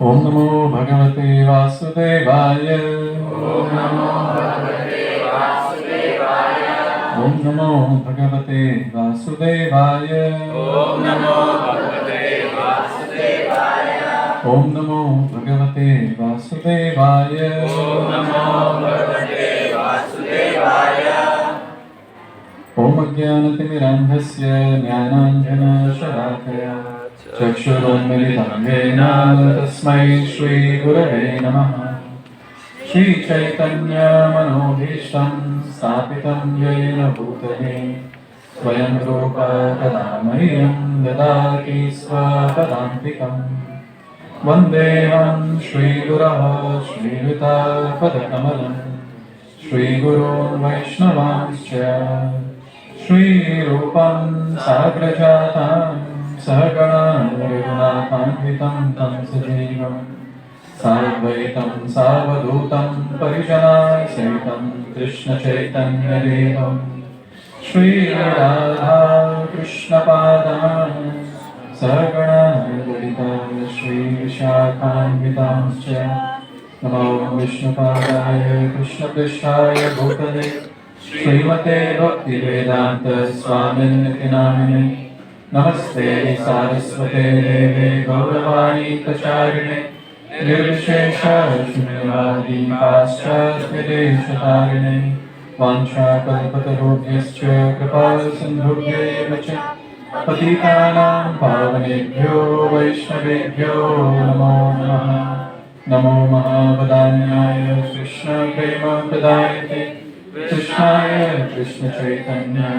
Om Namo Bhagavate Vasudevaya. Om Namo Bhagavate Vasudevaya. Om Namo Bhagavate Vasudevaya. Om Namo Bhagavate Vasudevaya. Om Namo Bhagavate Vasudevaya. Om Namo Bhagavate Vasudevaya. Om Ajnanatimidandhasya Jnananjana Shalakaya Chakshurunmilitam Yena Tasmai Shri Gurave Namaha. Shri Chaitanya Manobhishtam Stapitam Yena Bhutale Swayam Rupa Tadamayam Dadaki Swapadantikam Vandeham Shri Guraha Shri Vita Padakamalam Shri Guru Vaishnavanscha Shri Rupam Sagrajatam Sahagana Raghunathanvitam Tam Sajivam Sadvaitam Savadutam Parijana Saitam Krishna Chaitanya Devam Shri Radha Krishna Padam Sahagana Lalita Shri Vishakhanvitamscha Namo Vishnupadaya Krishna Prishtaya Bhutale Srimate Bhakti Vedanta Swaminiti Namine Namaste Saraswate Deve Gauravani Kacharine Nirvishesha Shunyavadi Paschasya Deshatarine Vancha Kalpatarubhyascha Kripal Sindhubhyeva cha Patitanam Pavanebhyo Vaishnavebhyo Namo Namaha Namo Mahavadanyaya Krishna Prema Pradayate Krishnaya Krishna Chaitanya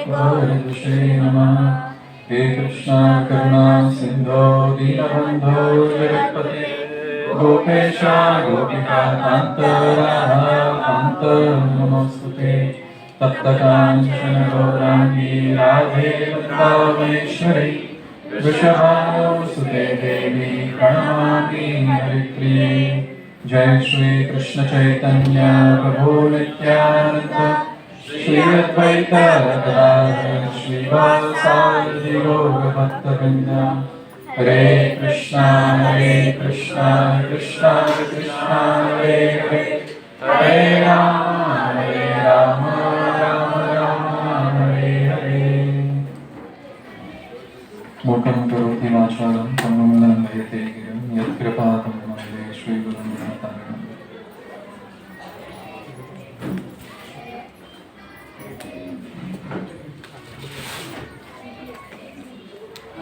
Gaurashri Namaha He Krishna Karuna Sindho Dinabandho Jagatpate Gopesha Gopika Kanta Radha Kanta Namostute Tapta Kanchana Gaurangi Radhe Vrindavaneshwari Vrishabhanu Sute Devi Pranamami Haripriye Jai Shri Krishna Chaitanya Prabhu Nityananda Shri Advaita Gadadhar Shri Vasadi Gaura Bhaktavrinda Hare Krishna Krishna Krishna Hare Hare Hare Rama Rama Rama Hare Hare Mukam karoti vacharam tammanam vayate giram yat kripatam vande Shri Gurum Granatharam.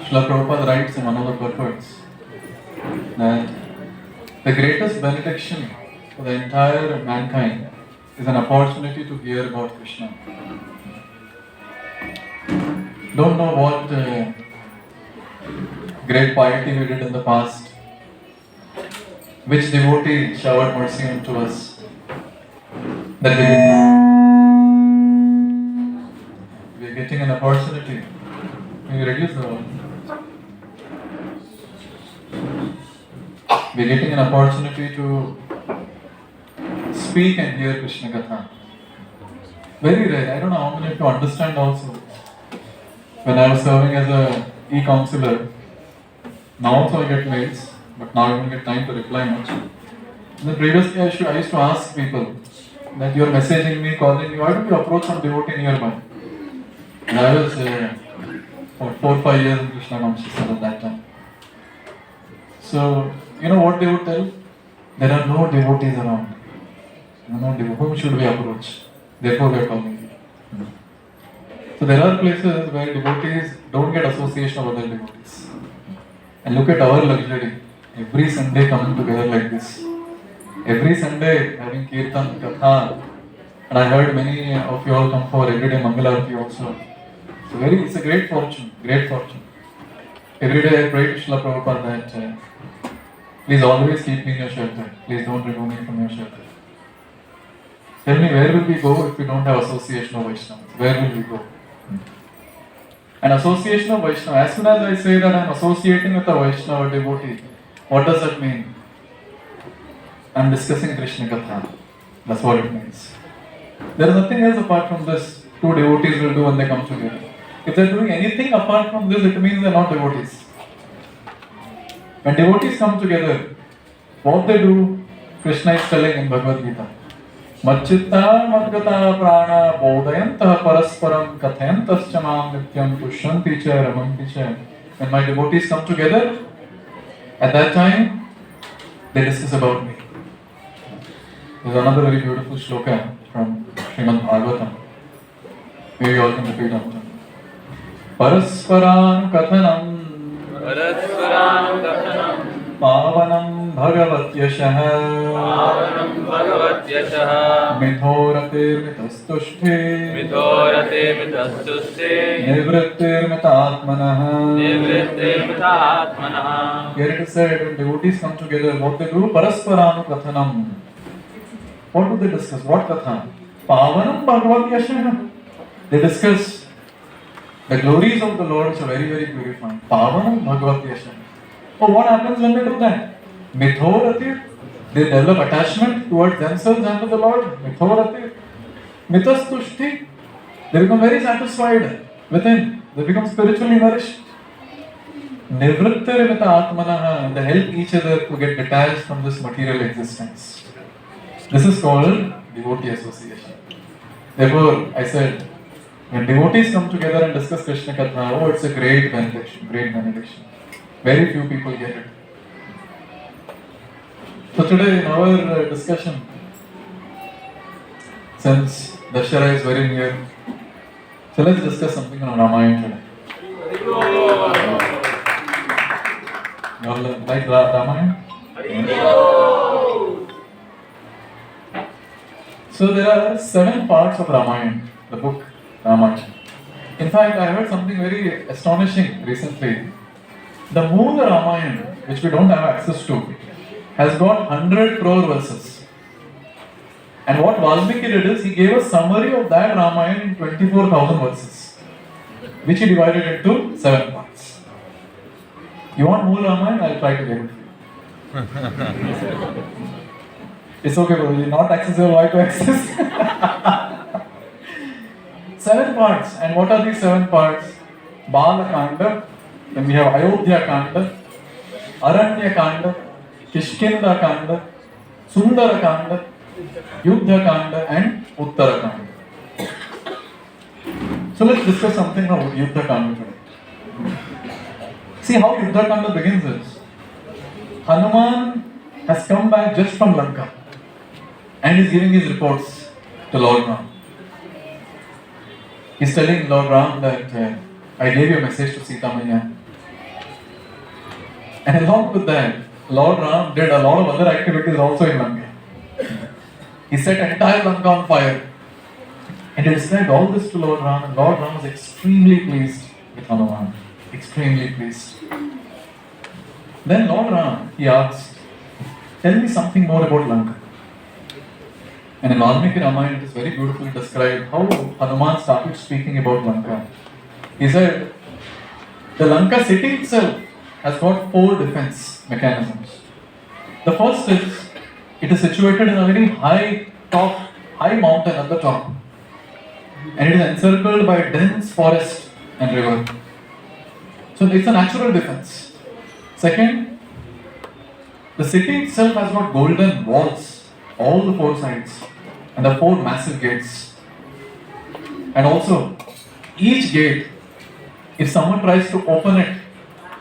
Srila Prabhupada writes in one of the purports that the greatest benediction for the entire mankind is an opportunity to hear about Krishna. Don't know what great piety we did in the past, which devotee showered mercy unto us, that we are getting an opportunity. Can you reduce the volume? We are getting an opportunity to speak and hear Krishna Katha. Very rare. I don't know how many of you understand also. When I was serving as a e-counselor, now also I get mails, but now I don't get time to reply much. In the previous year, I used to ask people that you're messaging me, calling me, why don't you approach some devotee nearby? And I was for 4 or 5 years in Krishna consciousness at that time. So, you know what they would tell? There are no devotees around. No devotees. Whom should we approach? Therefore, we are calling you. So there are places where devotees don't get association with other devotees. And look at our luxury. Every Sunday coming together like this. Every Sunday having Kirtan, Katha. And I heard many of you all come for everyday Mangalarati also. So it's a great fortune, great fortune. Every day I pray to Srila Prabhupada that please always keep me in your shelter. Please don't remove me from your shelter. Tell me, where will we go if we don't have association of Vaishnavas? Where will we go? An association of Vaishnava. As soon as I say that I am associating with a Vaishnava devotee, what does that mean? I am discussing Krishna Katha. That's what it means. There is nothing else apart from this. Two devotees will do when they come together. If they are doing anything apart from this, it means they are not devotees. When devotees come together, what they do, Krishna is telling in Bhagavad Gita. Macchitta madgata prana bodhayantah parasparam kathayantascha mam nityam pushyanti cha ramanti cha. When my devotees come together, at that time, they discuss about me. There's another very beautiful shloka from Srimad Bhagavatam. Maybe you all can repeat after me. Parasparan kathanam pavanam bhagavatyashah mithoratir mitastushti nivrittir mitatmanah. Here it is said, when devotees come together, what they do? Parasparanu kathanam. What do they discuss? What katha? Pavanam bhagavatyashah. They discuss the glories of the Lord, which are very, very purifying. Pavanam bhagavatyashah. Oh, what happens when they do that? Mithoratir. They develop attachment towards themselves and to the Lord. Mithoratir. Mitastushti. They become very satisfied within. They become spiritually nourished. Nivrittir mita atmanah. They help each other to get detached from this material existence. This is called devotee association. Therefore, I said, when devotees come together and discuss Krishna Katha, oh, it's a great benediction, great benediction. Very few people get it. So today in our discussion, since Dashara is very near, so let's discuss something on Ramayana today. You all like Ramayana? So there are 7 parts of Ramayana, the book Ramayana. In fact, I heard something very astonishing recently. The Mool Ramayana, which we don't have access to, has got 100 crore verses. And what Valmiki did is, he gave a summary of that Ramayana in 24,000 verses, which he divided into 7 parts. You want Mool Ramayana? I'll try to get it for you. It's okay, Prabhuji, not accessible, why to access? 7 parts. And what are these 7 parts? Bala Kanda, then we have Ayodhya Kanda, Aranya Kanda, Kishkinda Kanda, Sundara Kanda, Yuddha kanda and Uttara kanda. So let's discuss something about Yuddha kanda today. See how Yuddha kanda begins is, Hanuman has come back just from Lanka and is giving his reports to Lord Ram. He's telling Lord Ram that I gave you a message to Sita Maya. And along with that, Lord Ram did a lot of other activities also in Lanka. He set entire Lanka on fire. And he described all this to Lord Ram, and Lord Ram was extremely pleased with Hanuman. Extremely pleased. Then Lord Ram, he asked, tell me something more about Lanka. And in Valmiki Ramayana, it is very beautifully described how Hanuman started speaking about Lanka. He said, the Lanka city itself has got 4 defense mechanisms. The first is, it is situated in a very high mountain at the top. And it is encircled by a dense forest and river. So it's a natural defense. Second, the city itself has got golden walls, all the 4 sides, and the 4 massive gates. And also, each gate, if someone tries to open it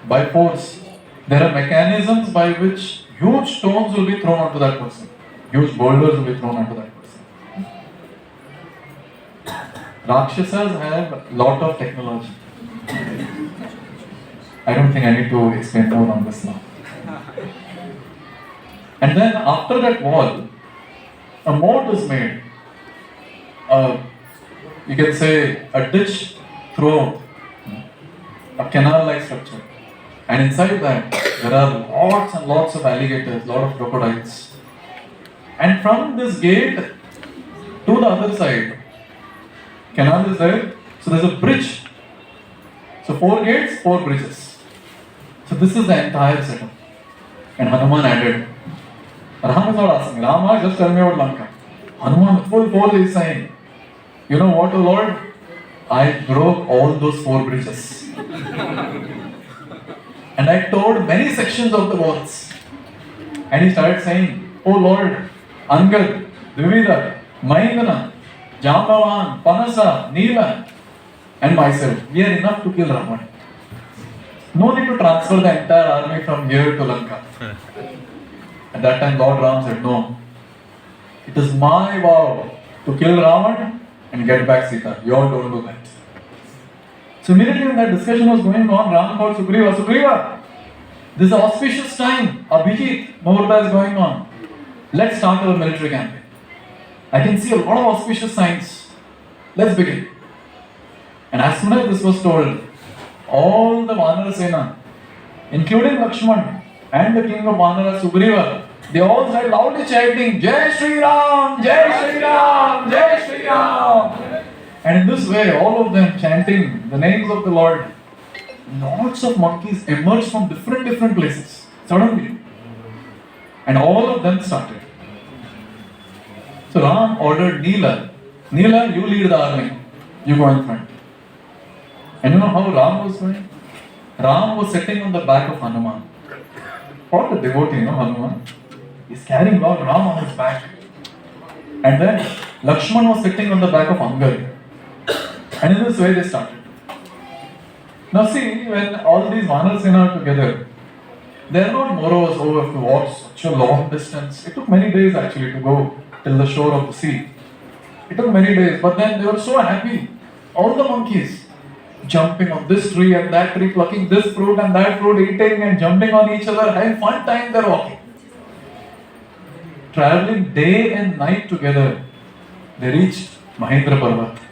by force, there are mechanisms by which huge stones will be thrown onto that person. Huge boulders will be thrown onto that person. Rakshasas have a lot of technology. I don't think I need to explain more on this now. And then after that wall, a moat is made. You can say a ditch throughout, a canal-like structure. And inside that, there are lots and lots of alligators, lot of crocodiles. And from this gate to the other side, canal is there, so there's a bridge. So 4 gates, 4 bridges. So this is the entire setup. And Hanuman added. Ram is not asking, Rama, just tell me about Lanka. Hanuman with full force is saying, you know what, O Lord? I broke all those 4 bridges. And I tore many sections of the walls. And he started saying, "Oh Lord, Angad, Dvivida, Maindana, Jambavan, Panasa, Neela, and myself, we are enough to kill Ravan. No need to transfer the entire army from here to Lanka." At that time, Lord Ram said, "No, it is my vow to kill Ravan and get back Sita. You all don't do that." So immediately when that discussion was going on, Ram called Sugriva, "Sugriva, this is an auspicious time. Abhijit Muhurta is going on. Let's start our military campaign. I can see a lot of auspicious signs. Let's begin." And as soon as this was told, all the Vanara Sena, including Lakshman and the king of Vanara, Sugriva, they all started loudly chanting, "Jai Shri Ram! Jai Shri Ram! Jai Shri Ram!" And in this way, all of them chanting the names of the Lord, lots of monkeys emerged from different places suddenly. And all of them started. So Ram ordered Neela, "Neela, you lead the army. You go in front." And you know how Ram was going? Ram was sitting on the back of Hanuman. What a devotee, no, Hanuman? He's carrying Lord Ram on his back. And then Lakshman was sitting on the back of Angad. And in this way they started. Now see, when all these Vanar Sena are together, they are not Moros who have to walk such a long distance. It took many days actually to go till the shore of the sea. It took many days, but then they were so happy. All the monkeys jumping on this tree and that tree, plucking this fruit and that fruit, eating and jumping on each other, having fun time they're walking. Traveling day and night together, they reached Mahendra Parvat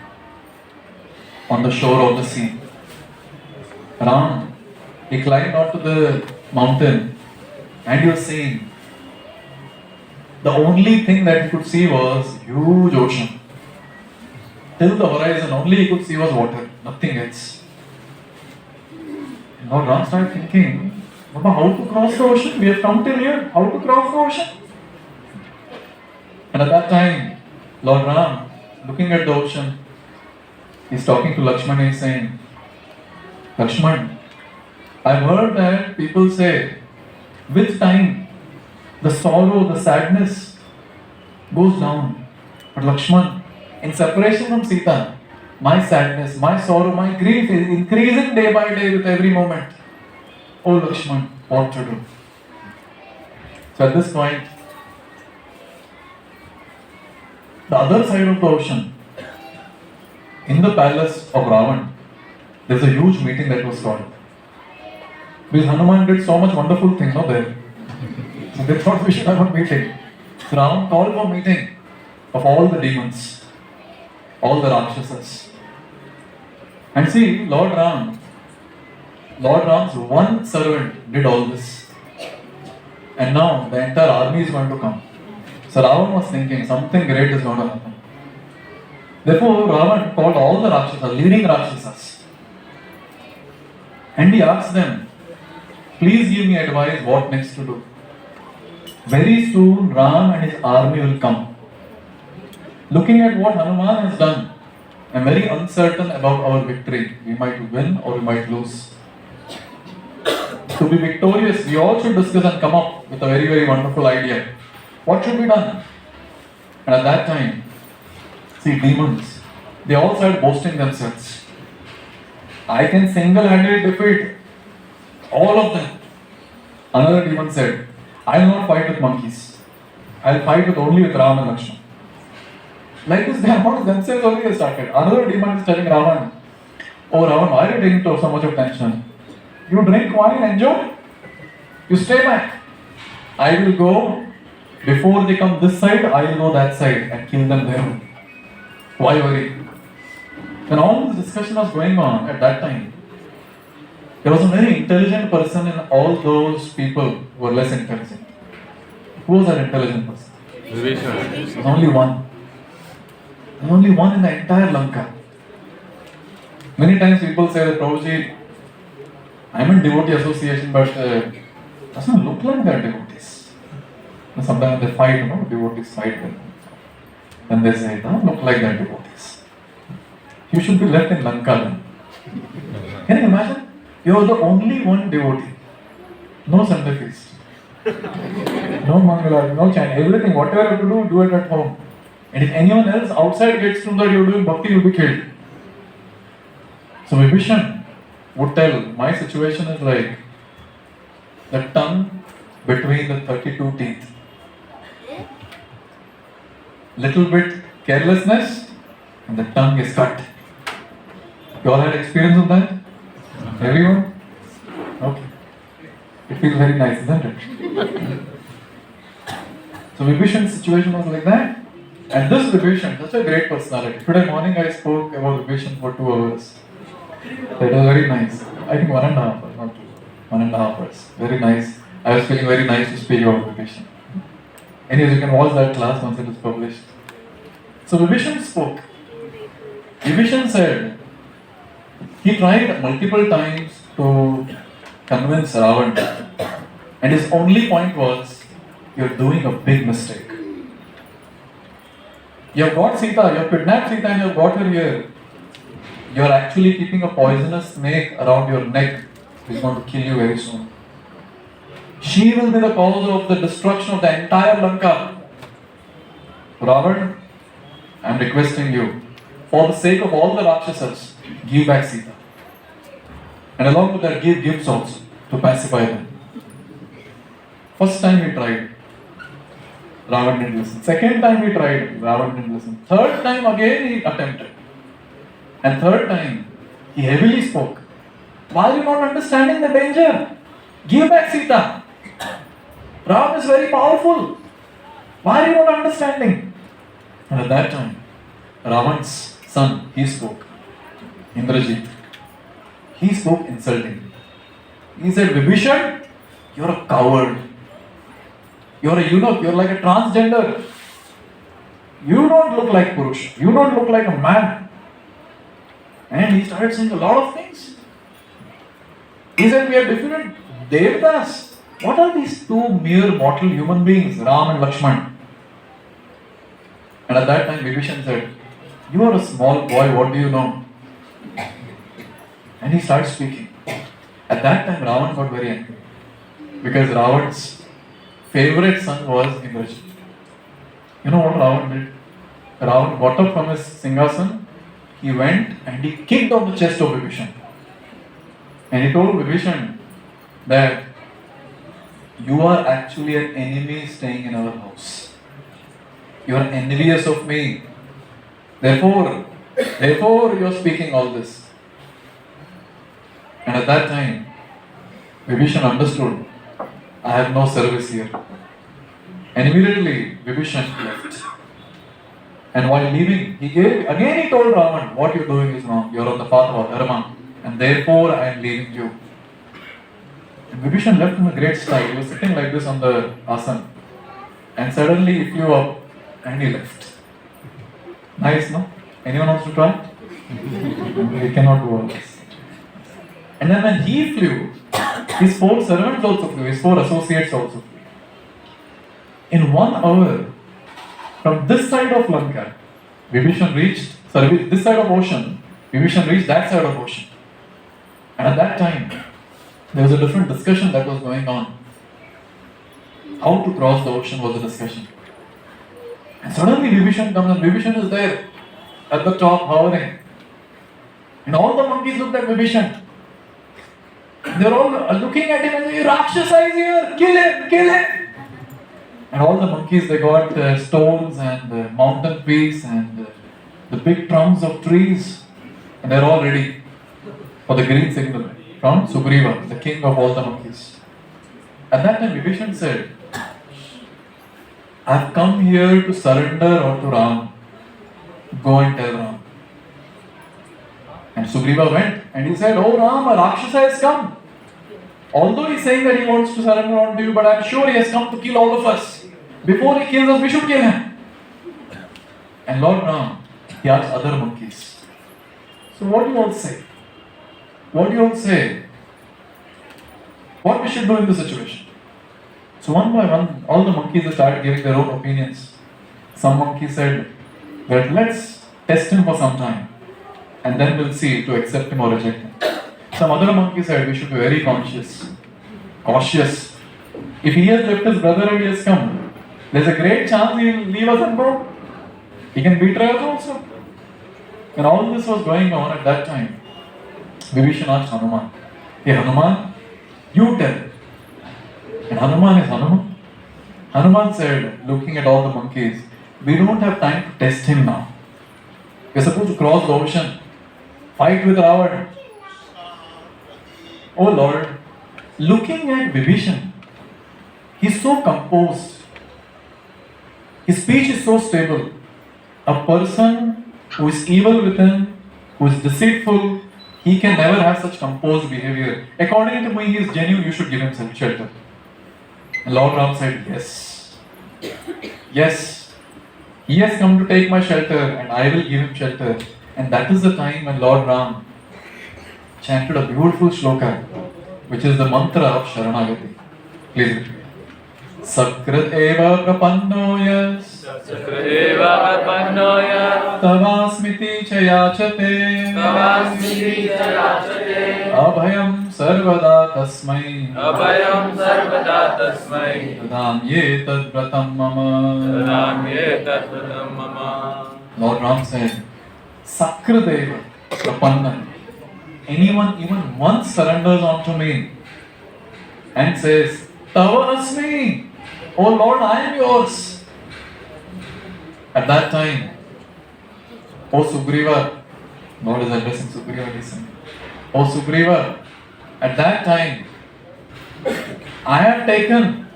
on the shore of the sea. Ram, he climbed onto the mountain and he was seeing. The only thing that he could see was huge ocean. Till the horizon, only he could see was water, nothing else. And now Ram started thinking, "Baba, how to cross the ocean? We have come till here. How to cross the ocean?" And at that time, Lord Ram, looking at the ocean, he's talking to Lakshman and he's saying, "Lakshman, I've heard that people say, with time, the sorrow, the sadness goes down. But Lakshman, in separation from Sita, my sadness, my sorrow, my grief is increasing day by day with every moment. Oh Lakshman, what to do?" So at this point, the other side of the ocean, in the palace of Ravan, there's a huge meeting that was called. Because Hanuman did so much wonderful things out there. So they thought we should have a meeting. So Ram called for a meeting of all the demons, all the Rakshasas. And see, Lord Ram's one servant did all this. And now the entire army is going to come. So Ravan was thinking something great is going to happen. Therefore, Ravan called all the Rakshasas, leading Rakshasas. And he asked them, "Please give me advice what next to do. Very soon Ram and his army will come. Looking at what Hanuman has done, I'm very uncertain about our victory. We might win or we might lose. To be victorious, we all should discuss and come up with a very wonderful idea. What should be done?" And at that time, see, demons, they all started boasting themselves. "I can single-handedly defeat all of them." Another demon said, "I will not fight with monkeys. I will fight only with Ram and Lakshman." Like this, they amongst themselves only started. Another demon is telling Ravan, "Oh Ravan, why are you taking so much of tension? You drink wine, enjoy. You stay back. I will go, before they come this side, I will go that side and kill them there. Why worry?" When all this discussion was going on at that time, there was a very intelligent person in all those people who were less intelligent. Who was that intelligent person? There was only one. There was only one in the entire Lanka. Many times people say that, "Prabhuji, I'm in devotee association, but doesn't look like they're devotees." And sometimes they fight, devotees fight them. Then they say, "Don't look like they're devotees. You should be left in Lanka then." Can you imagine? You are the only one devotee. No Sunday feast. No Mangala, no chant. Everything, whatever you have to do it at home. And if anyone else outside gets to know that you're doing bhakti, you'll be killed. So Vibhishan would tell, my situation is like the tongue between the 32 teeth. Little bit carelessness and the tongue is cut. You all had experience of that? Everyone? Okay. It feels very nice, isn't it? So Vibhishan's situation was like that. And this Vibhishan, such a great personality. Today morning I spoke about Vibhishan for 2 hours. That was very nice. I think 1.5 hours, not 2. 1.5 hours. Very nice. I was feeling very nice to speak about Vibhishan. Anyways, you can watch that class once it is published. So Vibhishan spoke. Vibhishan said, he tried multiple times to convince Ravana. And his only point was, you're doing a big mistake. You have got Sita, you have kidnapped Sita and you have got her here. You are actually keeping a poisonous snake around your neck which is going to kill you very soon. She will be the cause of the destruction of the entire Lanka. Ravana, I am requesting you, for the sake of all the Rakshasas, give back Sita. And along with that, give gifts also to pacify them. First time he tried, Ravana didn't listen. Second time he tried, Ravana didn't listen. Third time again he attempted. And third time, he heavily spoke. Why are you not understanding the danger? Give back Sita. Ram is very powerful. Why are you not understanding? And at that time, Ravan's son, he spoke. Indrajit. He spoke insulting. He said, Vibhishan, you're a coward. You're a eunuch. You're like a transgender. You don't look like Purush. You don't look like a man. And he started saying a lot of things. He said, we are different Devatas. What are these two mere mortal human beings, Ram and Lakshman? And at that time, Vibhishan said, you are a small boy, what do you know? And he started speaking. At that time, Ravan got very angry. Because Ravan's favorite son was Indrajit. You know what Ravan did? Ravan got up from his Singhasan, he went and he kicked on the chest of Vibhishan. And he told Vibhishan that you are actually an enemy staying in our house. You are envious of me. Therefore you are speaking all this. And at that time, Vibhishan understood, I have no service here. And immediately Vibhishan left. And while leaving, he told Ravan, what you are doing is wrong. You are on the path of Dharma. And therefore I am leaving you. And Vibhishan left in a great style. He was sitting like this on the asan. And suddenly he flew up and he left. Nice, no? Anyone wants to try? He cannot do all this. And then when he flew, his 4 servants also flew, his 4 associates also flew. In 1 hour, from this side of Lanka, Vibhishan reached, this side of ocean, Vibhishan reached that side of ocean. And at that time, there was a different discussion that was going on. How to cross the ocean was the discussion. And suddenly Vibhishan comes and Vibhishan is there at the top hovering. And all the monkeys looked at Vibhishan. They're all looking at him and saying, Rakshasa is here, kill him, kill him. And all the monkeys, they got stones and mountain peaks and the big trunks of trees. And they're all ready for the green signal from Sugriva, the king of all the monkeys. At that time, Vibhishan said, I've come here to surrender or to Ram. Go and tell Ram. And Sugriva went and he said, oh Ram, a Rakshasa has come. Although he's saying that he wants to surrender on to you, but I'm sure he has come to kill all of us. Before he kills us, we should kill him. And Lord Ram, he asked other monkeys, so what do you all say? What do you all say? What we should do in this situation? So one by one, all the monkeys started giving their own opinions. Some monkeys said that let's test him for some time and then we'll see to accept him or reject him. Some other monkeys said we should be very cautious. If he has left his brother and he has come, there's a great chance he will leave us and go. He can betray us also. When all this was going on at that time, Vibhishan asked Hanuman, "Hey Hanuman, you tell." And Hanuman is Hanuman. Hanuman said, looking at all the monkeys, "We don't have time to test him now. We're supposed to cross the ocean, fight with Ravan." Oh Lord, looking at Vibhishan, he's so composed. His speech is so stable. A person who is evil within, who is deceitful, he can never have such composed behavior. According to me, he is genuine, you should give him some shelter. And Lord Ram said, "Yes. Yes. He has come to take my shelter and I will give him shelter." And that is the time when Lord Ram chanted a beautiful shloka, which is the mantra of Sharanagati. Please repeat. Sakrat eva prapanno yas Sakradeva Arpannoya Tavasmiti chayachate Tavasmiti Chayachate Abhayam sarvada tasmai Abhayam Sarvada Tasmai Dadamye tad vratam mama. Dadamye Tattvatam Mama. Lord Ram said, Sakradeva prapanna. Anyone even once surrenders onto me and says, Tava asmi, oh Lord, I am yours. At that time, O Sugriva, Lord is addressing Sugriva, listen. O Sugriva, at that time, I have taken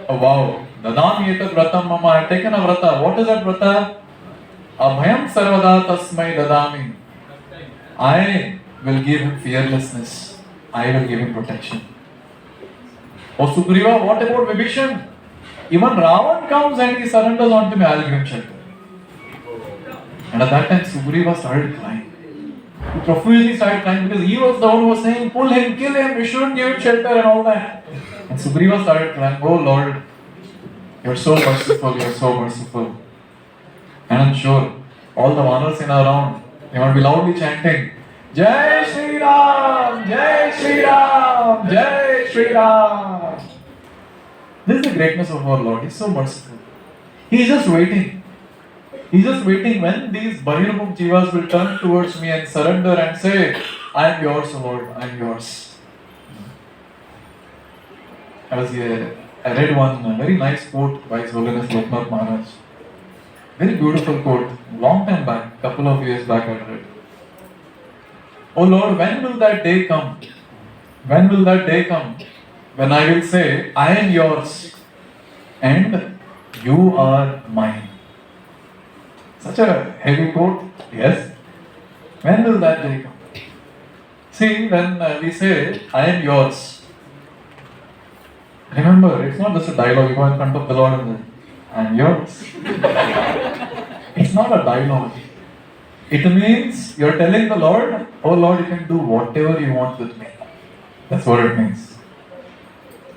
a vow. Dadam yetat vratam mama, I have taken a vrata. What is that vrata? Abhayam sarvada tasmai dadami. I will give him fearlessness. I will give him protection. O Sugriva, what about Vibhishan? Even Ravan comes and he surrenders onto me, I will give him shelter. And at that time, Sugriva started crying. He profusely started crying because he was the one who was saying, pull him, kill him, we shouldn't give him shelter and all that. And Sugriva started crying, oh Lord, you're so merciful, you're so merciful. And I'm sure all the Vanasena around, they might be loudly chanting, Jai Shri Ram, Jai Shri Ram, Jai Shri Ram. This is the greatness of our Lord. He's so merciful. He's just waiting. He's just waiting when these Bahirmukh Jivas will turn towards me and surrender and say, I am yours, O Lord, I am yours. I read one very nice quote by His Holiness Loknath Maharaj. Very beautiful quote. Long time back, couple of years back I read. Oh Lord, when will that day come? When will that day come? When I will say, I am yours and you are mine. Such a heavy quote, yes. When will that day come? See, when we say, I am yours, remember, it's not just a dialogue. You go in front of the Lord and say, I am yours. It's not a dialogue. It means you're telling the Lord, oh Lord, you can do whatever you want with me. That's what it means.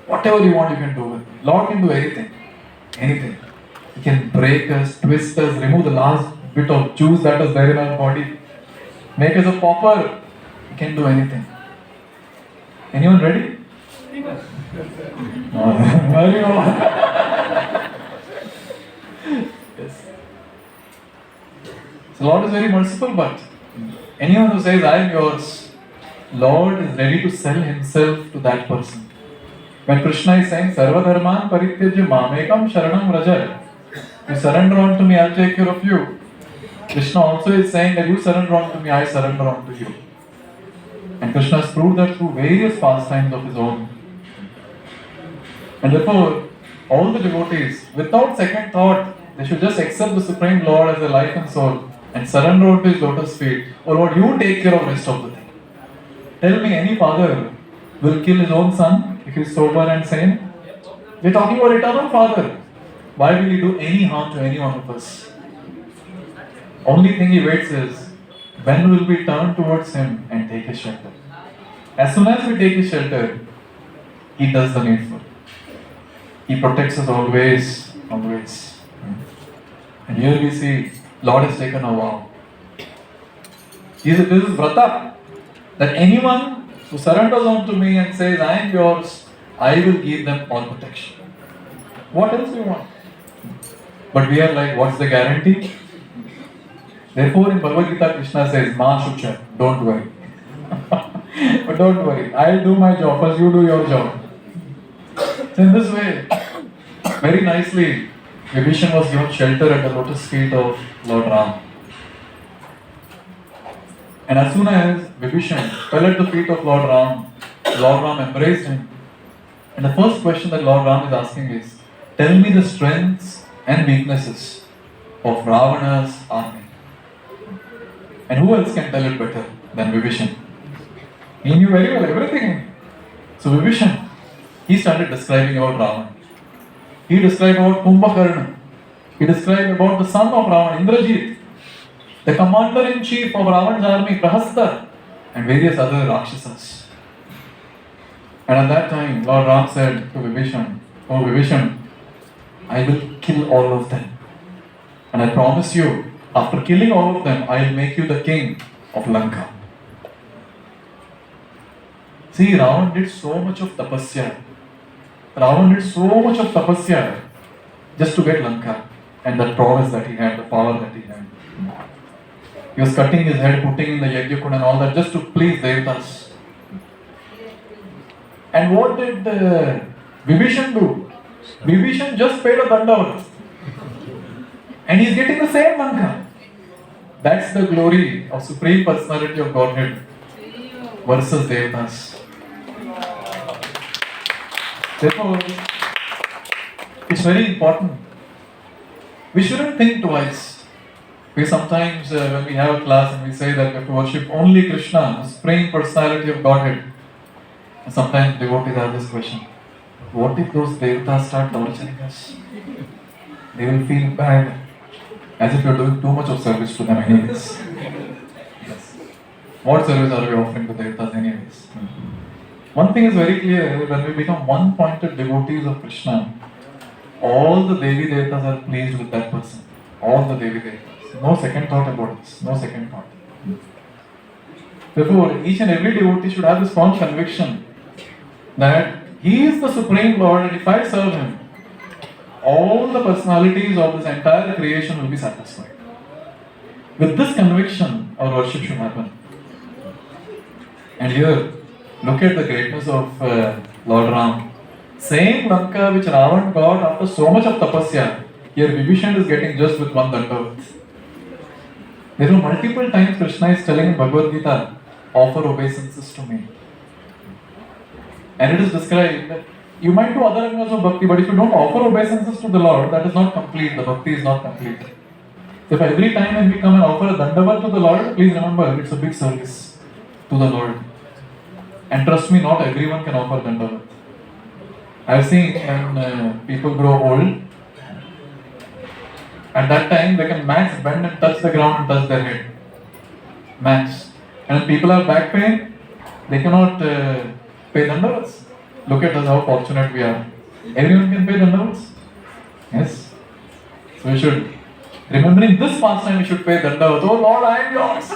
Whatever you want, you can do with me. Lord can do anything. Anything. He can break us, twist us, remove the last bit of juice that is there in our body, make us a pauper. He can do anything. Anyone ready? Very well. Yes. So Lord is very merciful, but anyone who says, I am yours, Lord is ready to sell himself to that person. When Krishna is saying, Sarva dharman parityajya mamekam sharanam vraja, you surrender on to me, I'll take care of you. Krishna also is saying that you surrender on to me, I surrender on to you. And Krishna has proved that through various pastimes of his own. And therefore, all the devotees, without second thought, they should just accept the Supreme Lord as their life and soul and surrender onto his lotus feet. Oh Lord, you take care of the rest of the thing. Tell me, any father will kill his own son if he is sober and sane? We are talking about eternal Father. Why will he do any harm to any one of us? Only thing he waits is, when will we turn towards him and take his shelter? As soon as we take his shelter, he does the needful. He protects us always, always. And here we see, Lord has taken a vow. This is vrata, that anyone who surrenders unto me and says, I am yours, I will give them all protection. What else do you want? But we are like, what's the guarantee? Therefore, in Bhagavad Gita, Krishna says, Ma Shucha, don't worry. But don't worry, I'll do my job, first you do your job. So in this way, very nicely, Vibhishan was given shelter at the lotus feet of Lord Ram. And as soon as Vibhishan fell at the feet of Lord Ram embraced him. And the first question that Lord Ram is asking is, tell me the strengths and weaknesses of Ravana's army. And who else can tell it better than Vibhishan? He knew very well everything. So Vibhishan, he started describing about Ravana. He described about Kumbhakarna. He described about the son of Ravana, Indrajit, the commander-in-chief of Ravana's army, Prahastar, and various other Rakshasas. And at that time, Lord Ram said to Vibhishan, oh Vibhishan, I will kill all of them. And I promise you, after killing all of them, I will make you the king of Lanka. See, Ravan did so much of tapasya. Ravan did so much of tapasya just to get Lanka and the prowess that he had, the power that he had. He was cutting his head, putting in the Yajna and all that just to please Devatas. And what did Vibhishan do? Vibhishan just paid a dandavat. And he's getting the same Lanka. That's the glory of Supreme Personality of Godhead versus Devatas. Therefore, it's very important. We shouldn't think twice. We sometimes, when we have a class and we say that we have to worship only Krishna, the Supreme Personality of Godhead, and sometimes devotees have this question, what if those Devatas start torturing us? They will feel bad, as if you are doing too much of service to them anyways. Yes. What service are we offering to Devatas anyways? One thing is very clear, when we become one-pointed devotees of Krishna, all the Devi Devatas are pleased with that person. All the Devi Devatas. No second thought about this. No second thought. Therefore, each and every devotee should have this strong conviction that he is the Supreme Lord, and if I serve him, all the personalities of this entire creation will be satisfied. With this conviction, our worship should happen. And here, look at the greatness of Lord Ram. Same Lanka which Ravan got after so much of tapasya, here Vibhishan is getting just with one dandavat. There are multiple times Krishna is telling in Bhagavad Gita, offer obeisances to me. And it is described that you might do other angles of bhakti, but if you don't offer obeisances to the Lord, that is not complete, the bhakti is not complete. So if every time when we come and offer a dandavat to the Lord, please remember, it's a big service to the Lord. And trust me, not everyone can offer dandavat. I have seen when people grow old, at that time they can max bend and touch the ground and touch their head. Max. And when people have back pain, they cannot pay dandavats. Look at us, how fortunate we are. Everyone can pay dandavats. Yes. So we should, remembering this pastime, we should pay dandavat. Oh Lord, I am yours.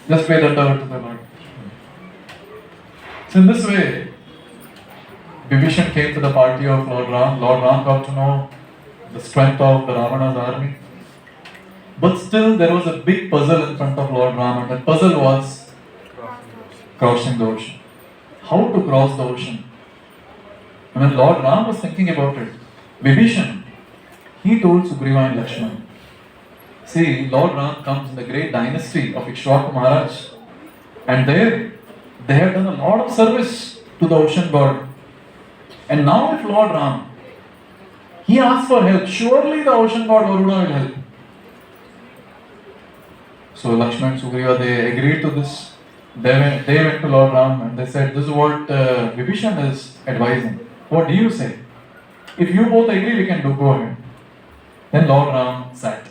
Just pay dandavat to the Lord. So in this way, Vibhishan came to the party of Lord Ram. Lord Ram got to know the strength of the Ravana's army. But still there was a big puzzle in front of Lord Ram, and that puzzle was crossing the ocean. How to cross the ocean? And when Lord Ram was thinking about it, Vibhishan, he told Sugriva and Lakshmana, see, Lord Ram comes in the great dynasty of Ikshvaku Maharaj, and there they have done a lot of service to the ocean god. And now if Lord Ram, he asks for help, surely the ocean god Varuna will help. So Lakshmana and Sugriva, they agreed to this. They went to Lord Ram and they said, this is what Vibhishan is advising. What do you say? If you both agree, we can go ahead. Then Lord Ram sat.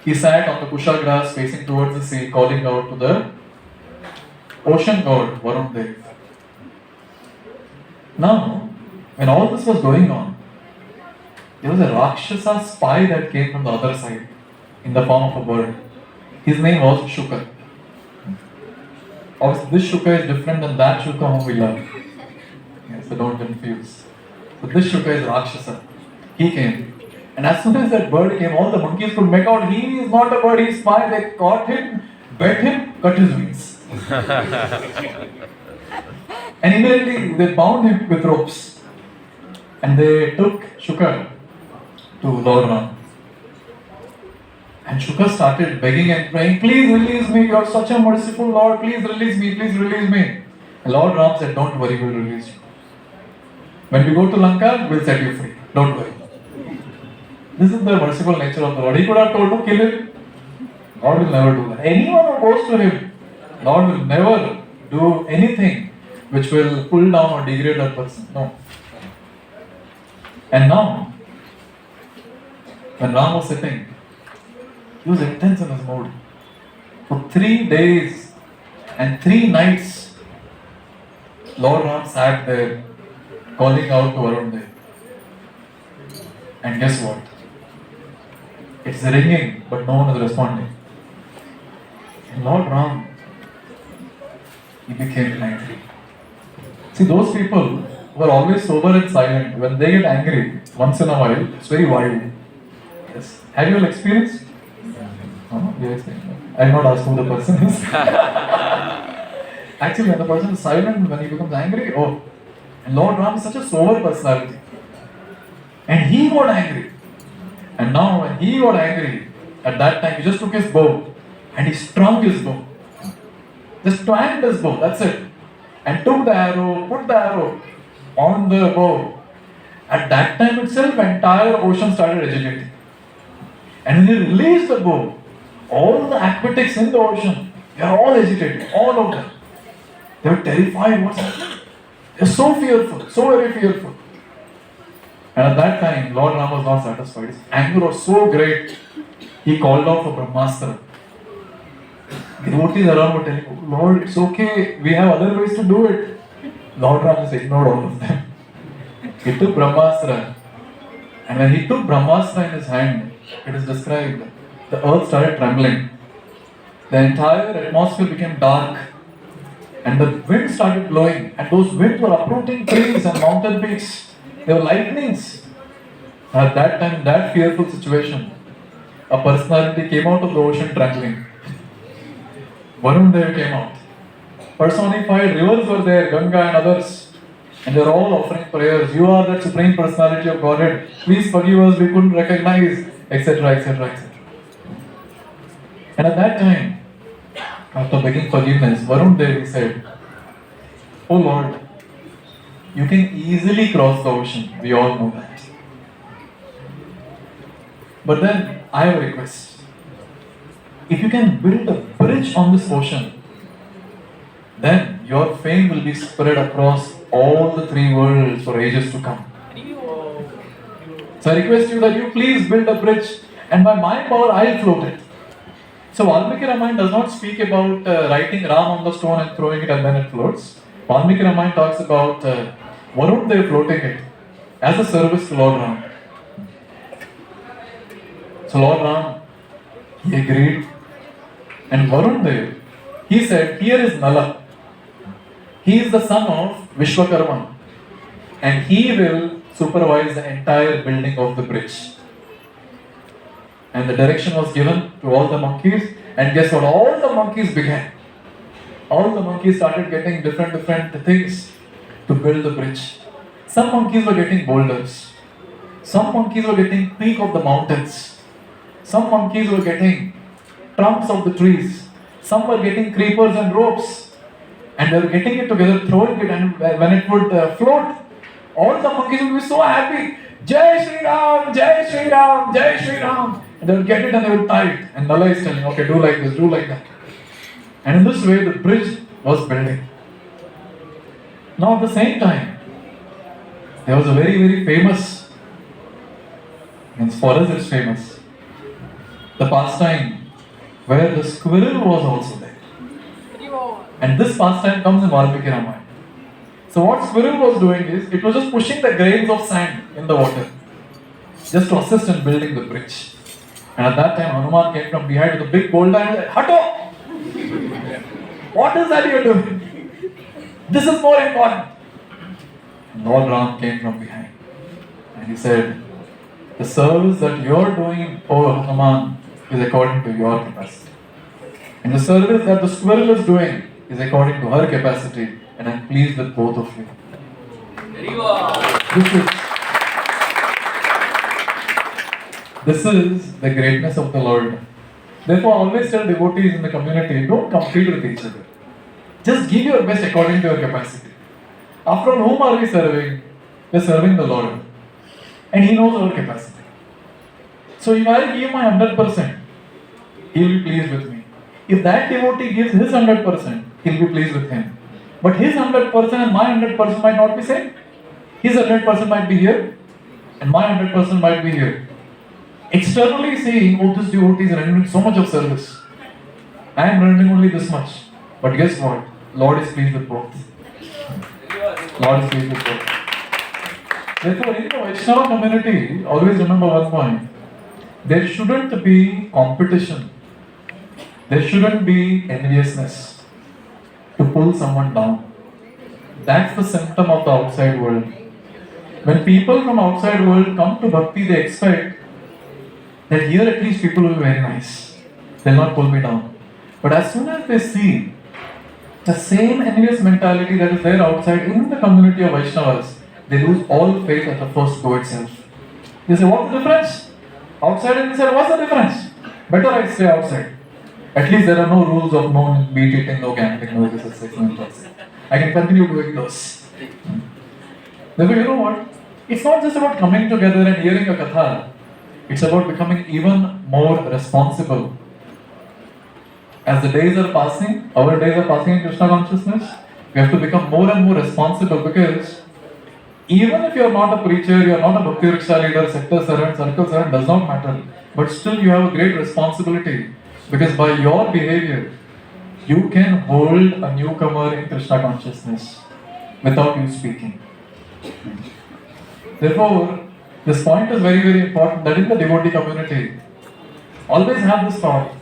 He sat on the kusha grass facing towards the sea, calling out to the ocean god Varun Dev. Now, when all this was going on, there was a Rakshasa spy that came from the other side in the form of a bird. His name was Shuka. Obviously, this Shuka is different than that Shuka whom we love. Yes. so don't confuse. So this Shuka is Rakshasa. He came. And as soon as that bird came, all the monkeys could make out he is not a bird, he is fine. They caught him, bit him, cut his wings. And immediately they bound him with ropes. And they took Shuka to Lord Ram. And Shuka started begging and praying, please release me, you are such a merciful Lord, please release me, please release me. And Lord Ram said, don't worry, we'll release you. When we go to Lanka, we'll set you free, don't worry. This is the merciful nature of the Lord. He could have told him, kill him. God will never do that. Anyone who goes to him, Lord will never do anything which will pull down or degrade that person. No. And now, when Ram was sitting, he was intense in his mood. For 3 days and 3 nights, Lord Ram sat there calling out to Varun Dev. And guess what? It's ringing, but no one is responding. And Lord Ram, he became angry. See, those people who are always sober and silent, when they get angry once in a while, it's very wild. Yes. Have you all experienced? No? Yes. I have not asked who the person is. Actually, when the person is silent, when he becomes angry, oh. And Lord Ram is such a sober personality. And he got angry. And now when he got angry, at that time he just took his bow and he strung his bow. Just twanged his bow, that's it. And took the arrow, put the arrow on the bow. At that time itself, the entire ocean started agitating. And when he released the bow, all the aquatics in the ocean, they are all agitated, all of them. They were terrified, what's happening? They were so fearful, so very fearful. And at that time, Lord Ram was not satisfied. His anger was so great, he called out for Brahmastra. The devotees around were telling him, Lord, it's okay, we have other ways to do it. Lord Ram just ignored all of them. He took Brahmastra. And when he took Brahmastra in his hand, it is described, the earth started trembling. The entire atmosphere became dark. And the wind started blowing. And those winds were uprooting trees and mountain peaks. They were lightnings. At that time, in that fearful situation, a personality came out of the ocean trembling. Varun Dev came out. Personified rivers were there, Ganga and others. And they were all offering prayers. You are that supreme personality of Godhead. Please forgive us, we couldn't recognize, etc., etc., etc. And at that time, after begging forgiveness, Varun Dev said, Oh Lord, you can easily cross the ocean. We all know that. But then, I have a request. If you can build a bridge on this ocean, then your fame will be spread across all the 3 worlds for ages to come. So I request you that you please build a bridge, and by my power, I'll float it. So Valmiki Ramayana does not speak about writing Ram on the stone and throwing it and then it floats. Valmiki Ramayana talks about Varun Dev floating it as a service to Lord Ram. So Lord Ram, he agreed. And Varun Dev, he said, here is Nala. He is the son of Vishwakarma. And he will supervise the entire building of the bridge. And the direction was given to all the monkeys. And guess what? All the monkeys began. All the monkeys started getting different things to build the bridge. Some monkeys were getting boulders. Some monkeys were getting peak of the mountains. Some monkeys were getting trunks of the trees. Some were getting creepers and ropes. And they were getting it together, throwing it, and when it would float, all the monkeys would be so happy. Jai Shri Ram, Jai Shri Ram, Jai Shri Ram. And they would get it and they would tie it. And Nala is telling, okay, do like this, do like that. And in this way, the bridge was building. Now at the same time, there was a very famous, means for us it's famous, the pastime where the squirrel was also there. And this pastime comes in Valmiki Ramayana. So what squirrel was doing is, it was just pushing the grains of sand in the water, just to assist in building the bridge. And at that time, Hanuman came from behind with a big boulder and said, Hato! What is that you're doing? This is more important. And Lord Ram came from behind. And he said, the service that you're doing, O Hanuman, is according to your capacity. And the service that the squirrel is doing is according to her capacity. And I'm pleased with both of you. This is the greatness of the Lord. Therefore, always tell devotees in the community, don't compete with each other. Just give your best according to your capacity. After all, whom are we serving? We're serving the Lord. And He knows our capacity. So if I give my 100%, He will be pleased with me. If that devotee gives his 100%, He'll be pleased with him. But his 100% and my 100% might not be same. His 100% might be here, and my 100% might be here. Externally seeing, oh, this devotee is rendering so much of service. I am rendering only this much. But guess what? Lord is pleased with both. Lord is pleased with both. Therefore, in the Vaishnava community, always remember one point. There shouldn't be competition. There shouldn't be enviousness to pull someone down. That's the symptom of the outside world. When people from outside world come to bhakti, they expect that here at least people will be very nice. They'll not pull me down. But as soon as they see the same envious mentality that is there outside in the community of Vaishnavas, they lose all faith at the first go itself. They say, what's the difference? Outside and inside, what's the difference? Better I stay outside. At least there are no rules of no meat eating, no gambling, no this, etc. I can continue doing those. Therefore, you know what? It's not just about coming together and hearing a katha. It's about becoming even more responsible. As the days are passing, our days are passing in Krishna consciousness, we have to become more and more responsible, because even if you are not a preacher, you are not a bhakti rickshaw leader, sector servant, circle servant, does not matter. But still you have a great responsibility, because by your behavior, you can hold a newcomer in Krishna consciousness without you speaking. Therefore, this point is very, very important, that in the devotee community, always have this thought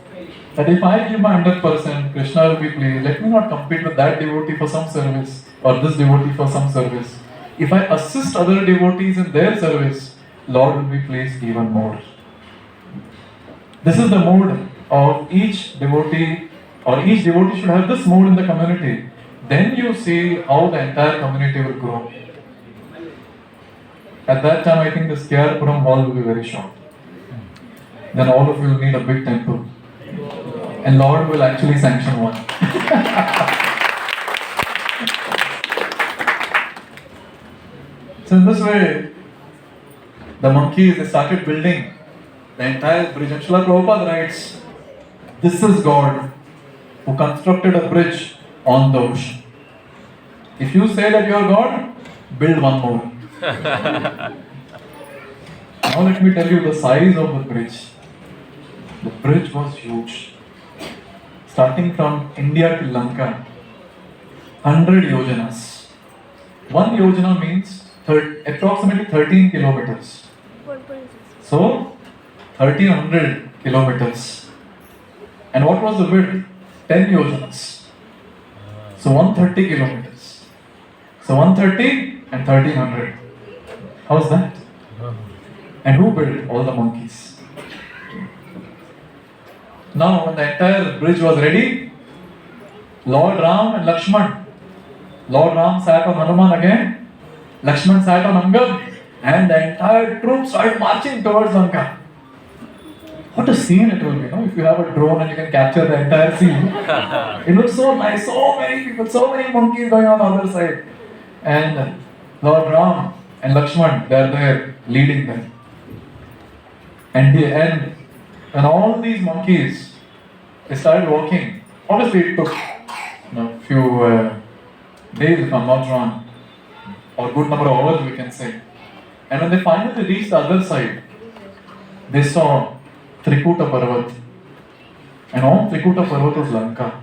that if I give my 100%, Krishna will be pleased. Let me not compete with that devotee for some service or this devotee for some service. If I assist other devotees in their service, Lord will be pleased even more. This is the mood of each devotee, or each devotee should have this mood in the community. Then you see how the entire community will grow. At that time, I think this Puram hall will be very short. Then all of you will need a big temple. And Lord will actually sanction one. So in this way, the monkeys, they started building the entire bridge. And Srila Prabhupada writes, this is God who constructed a bridge on the ocean. If you say that you are God, build one more. Now let me tell you the size of the bridge. The bridge was huge. Starting from India to Lanka, 100 yojanas. One yojana means approximately 13 kilometers. So, 1300 kilometers. And what was the width? 10 yojanas. So, 130 kilometers. So, 130 and 1300. How's that? And who built? All the monkeys. Now, when the entire bridge was ready, Lord Ram and Lakshman. Lord Ram sat on Hanuman again, Lakshman sat on Angad, and the entire troop started marching towards Lanka. What a scene it will be, no? If you have a drone and you can capture the entire scene. It looks so nice, so many people, so many monkeys going on the other side. And Lord Ram and Lakshman, they are there leading them. And the end, when all these monkeys, they started walking. Obviously it took few days, if I'm not wrong, or good number of hours we can say. And when they finally reached the other side, they saw Trikuta Parvat. And on Trikuta Parvat was Lanka.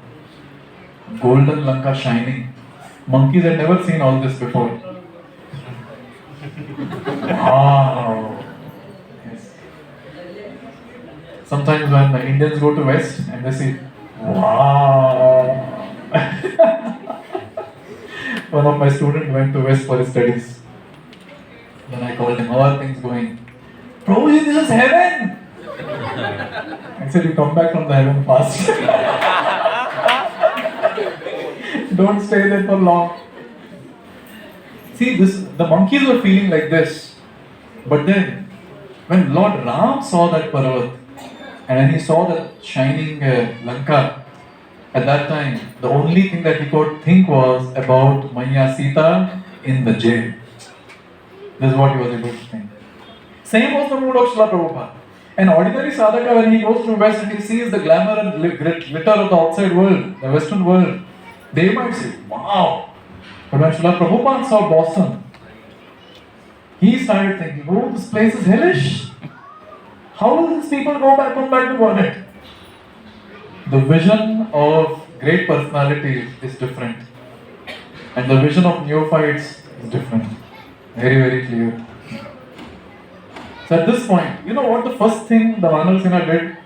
Golden Lanka shining. Monkeys had never seen all this before. Wow. Yes. Sometimes when the Indians go to West and they say, wow. one of my students went to West for his studies. Then I called him, how are things going? Prabhuji, this is heaven! I said, you come back from the heaven fast. Don't stay there for long. See, the monkeys were feeling like this. But then, when Lord Ram saw that Parvat, and when he saw that shining Lanka, at that time, the only thing that he could think was about Maya Sita in the jail. This is what he was able to think. Same was the mood of Srila Prabhupada. An ordinary sadhaka, when he goes to West and he sees the glamour and glitter of the outside world, the Western world, they might say, wow. But when Srila Prabhupada saw Boston, he started thinking, oh, this place is hellish. How will these people come back to Bonnet? The vision of great personalities is different. And the vision of neophytes is different. Very, very clear. So at this point, you know what the first thing the Vanar Sena did?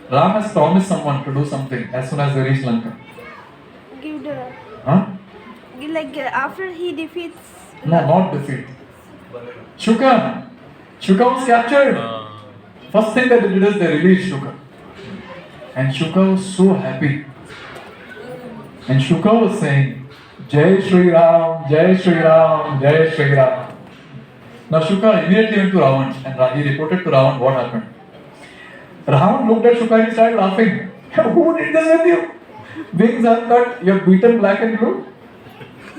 Ram has promised someone to do something as soon as they reach Lanka. Give the Huh? like after he defeats. No, not defeat. Shuka. Shuka was captured. First thing that they did is they released Shuka. And Shuka was so happy. And Shuka was saying, Jai Shri Ram, Jai Shri Ram, Jai Shri Ram. Now Shuka immediately went to Ravan and he reported to Ravan what happened. Ravan looked at Shuka and he started laughing. Who did this with you? Wings are cut, you have beaten black and blue.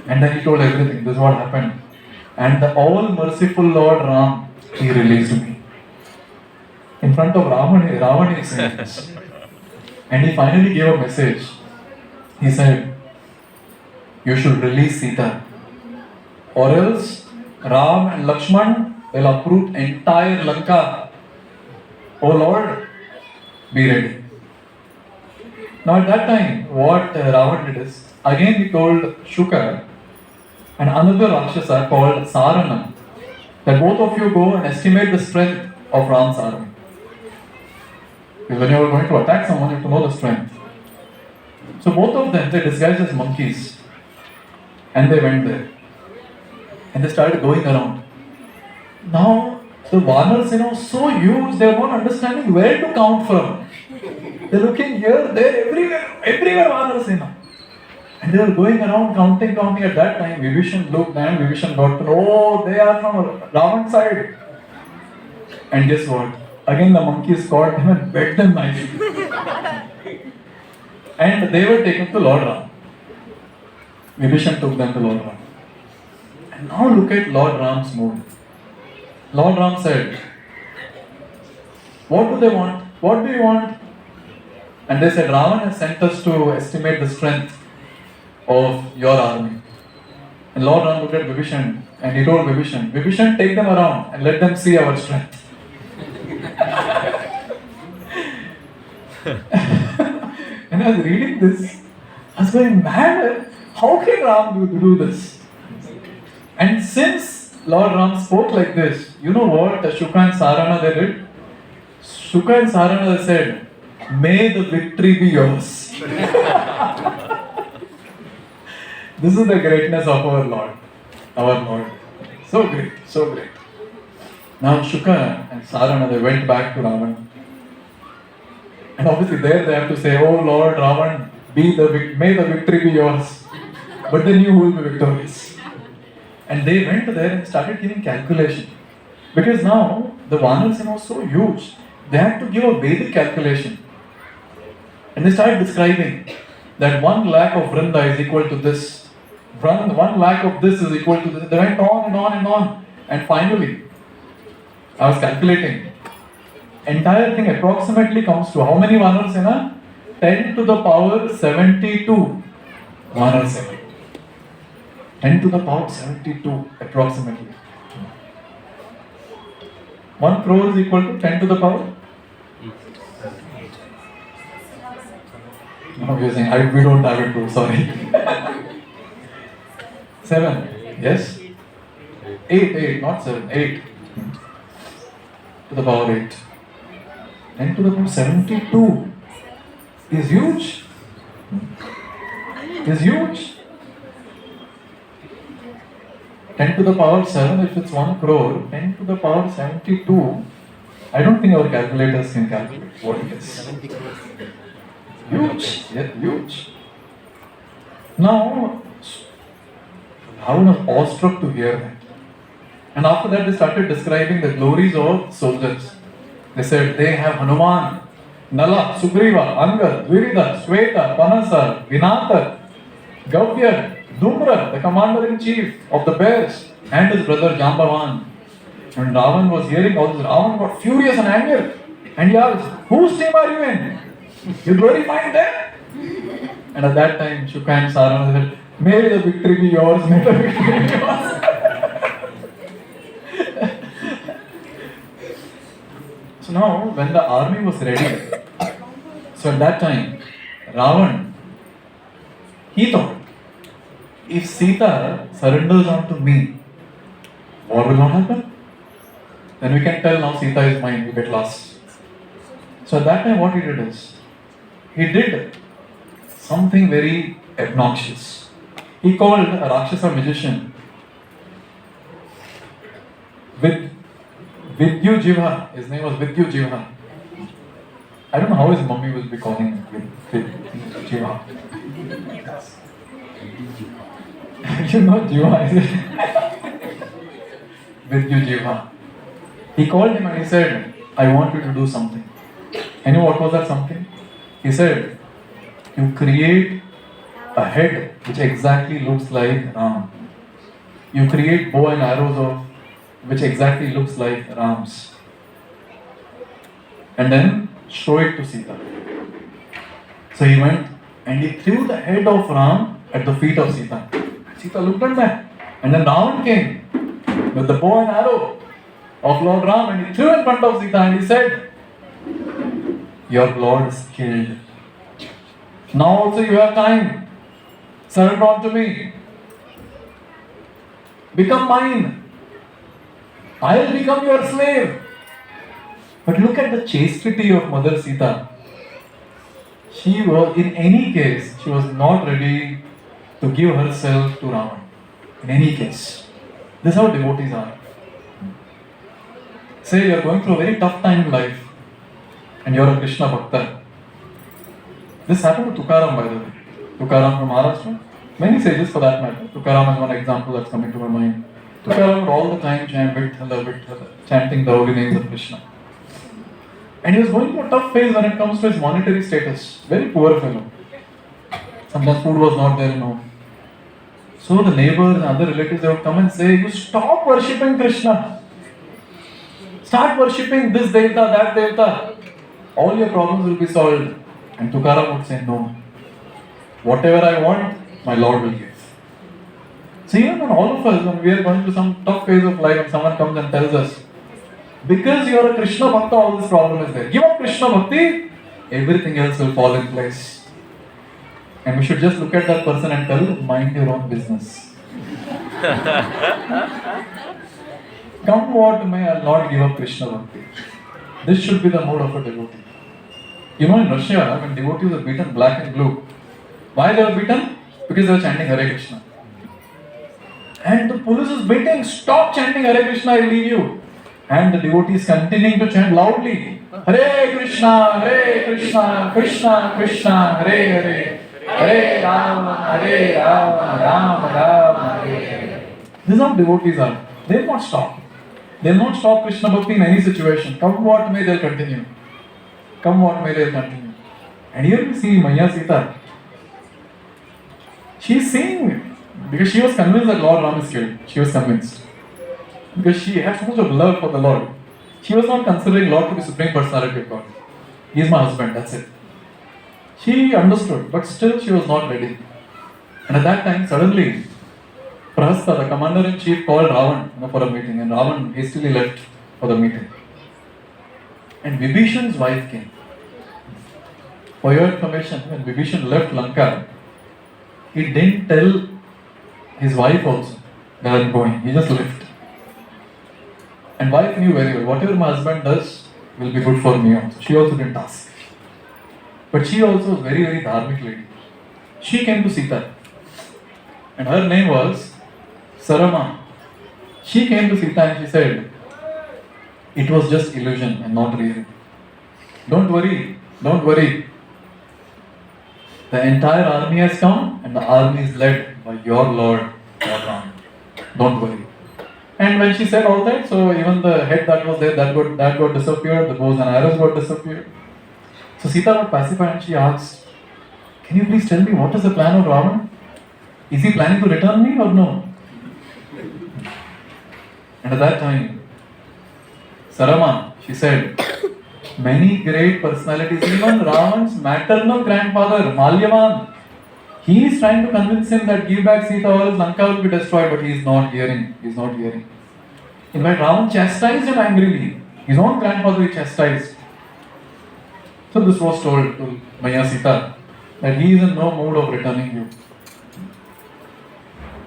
And then he told everything, this is what happened. And the all-merciful Lord Ram, he released me. In front of Ravan is saying this. And he finally gave a message. He said, you should release Sita. Or else Ram and Lakshman will uproot entire Lanka. Oh Lord, be ready. Now at that time, what Ravan did is, again he told Shuka and another Rakshasa called Sarana that both of you go and estimate the strength of Ram's army. Because when you are going to attack someone, you have to know the strength. So both of them, they disguised as monkeys. And they went there. And they started going around. Now, the Vanars, so huge, they are not understanding where to count from. They're looking here, there, everywhere Vanars. And they were going around counting. At that time, Vibhishan looked and Vibhishan got to know, oh, they are from Ravan's side. And guess what? Again the monkeys caught them and beat them nicely. And they were taken to Lord Ram. Vibhishan took them to Lord Ram. And now look at Lord Ram's mood. Lord Ram said, what do they want? What do you want? And they said, Ravan has sent us to estimate the strength of your army. And Lord Ram looked at Vibhishan and he told Vibhishan, Vibhishan, take them around and let them see our strength. And I was reading this, I was going, man, how can Ram do this? And since Lord Ram spoke like this, you know what Shuka and Sarana they did? Shuka and Sarana they said, may the victory be yours. This is the greatness of our Lord. Our Lord. So great, so great. Now Shuka and Sarana, they went back to Ravan. And obviously there they have to say, oh Lord Ravan, may the victory be yours. But they knew who will be victorious. And they went there and started giving calculation. Because now the Vanars are so huge, they had to give a Vedic calculation. And they started describing that 1 lakh of Vrinda is equal to this. 1 lakh of this is equal to this. They went on and on and on. And finally, I was calculating. Entire thing approximately comes to how many Vanars? 10 to the power 72 Vanars. 10 to the power 72 approximately. 1 crore is equal to 10 to the power? No, you're saying, we don't have it too, sorry. 7, yes? 8, not 7, 8. To the power 8. 10 to the power 72 is huge. Is huge. 10 to the power 7, if it's 1 crore, 10 to the power 72, I don't think our calculators can calculate what it is. Huge, yeah, huge. Now, Ravana was awestruck to hear that. And after that, they started describing the glories of soldiers. They said they have Hanuman, Nala, Sugriva, Angad, Virida, Sweta, Panasa, Vinata, Gavya, Dumra, the commander-in-chief of the bears, and his brother Jambavan. When Ravan was hearing all this, Ravan got furious and angry. And he asked, whose team are you in? You glorifying them? And at that time, Shukha and Sarana said, may the victory be yours, may the victory be yours. So now, when the army was ready, so at that time, Ravan, he thought, if Sita surrenders onto me, war will not happen. Then we can tell now Sita is mine, we get lost. So at that time, what he did is, he did something very obnoxious. He called a Rakshasa magician Vidyu Jiva. His name was Vidyu Jiva. I don't know how his mummy will be calling him Vidyu Jiva. You know Jiva, is it? Vidyu Jiva. He called him and he said, I want you to do something. And you know what was that something? He said, you create a head which exactly looks like Ram. You create bow and arrows of which exactly looks like Ram's. And then show it to Sita. So he went and he threw the head of Ram at the feet of Sita. Sita looked at that. And then Ravan came with the bow and arrow of Lord Ram and he threw in front of Sita and he said, your Lord is killed. Now also you have time. Surrender unto me. Become mine. I will become your slave. But look at the chastity of Mother Sita. She was, in any case, she was not ready to give herself to Ravan. In any case. This is how devotees are. Say you are going through a very tough time in life and you are a Krishna Bhakta. This happened to Tukaram, by the way. Tukaram from Maharashtra. Many sages for that matter. Tukaram is one example that's coming to my mind. Tukaram would all the time chant Vithala, Vithala, chanting the holy names of Krishna. And he was going through a tough phase when it comes to his monetary status. Very poor fellow. Sometimes food was not there in home. So the neighbors and other relatives, they would come and say, you stop worshipping Krishna. Start worshipping this devta, that devta. All your problems will be solved. And Tukaram would say, no. Whatever I want, my Lord will give. So even when all of us, when we are going through some tough phase of life and someone comes and tells us, because you are a Krishna Bhakta, all this problem is there. Give up Krishna Bhakti, everything else will fall in place. And we should just look at that person and tell, mind your own business. Come what may, I'll not give up Krishna Bhakti. This should be the mode of a devotee. You know, in Russia, when devotees are beaten black and blue, why they were beaten? Because they were chanting Hare Krishna. And the police is beating, stop chanting Hare Krishna, I'll leave you. And the devotees continuing to chant loudly, Hare Krishna, Krishna Krishna, Hare Hare, Hare Rama, Rama Rama, Hare Hare. This is how devotees are. They will not stop. They will not stop Krishna Bhakti in any situation. Come what may, they'll continue. Come what may, they'll continue. And here we see Maya Sita. She is saying, because she was convinced that Lord Ram is killed. She was convinced. Because she had so much of love for the Lord. She was not considering Lord to be Supreme Personality of God. He is my husband, that's it. She understood, but still she was not ready. And at that time, suddenly, Prahasta, the commander-in-chief, called Ravan for a meeting, and Ravan hastily left for the meeting. And Vibhishan's wife came. For your information, when Vibhishan left Lanka, he didn't tell his wife also that I'm going. He just left. And wife knew very well, whatever my husband does will be good for me also. She also didn't ask. But she also was very, very dharmic lady. She came to Sita. And her name was Sarama. She came to Sita and she said, it was just illusion and not real. Don't worry, don't worry. The entire army has come and the army is led by your Lord, Lord Ram. Don't worry. And when she said all that, so even the head that was there, that got disappeared, the bows and arrows got disappeared. So Sita got pacified and she asked, can you please tell me what is the plan of Ravan? Is he planning to return me or no? And at that time, Sarama, she said, many great personalities, even Ravan's maternal grandfather, Malyavan, he is trying to convince him that give back Sita or else Lanka will be destroyed, but he is not hearing. He is not hearing. In fact, Ravan chastised him angrily. His own grandfather he chastised. So this was told to Maya Sita that he is in no mood of returning you.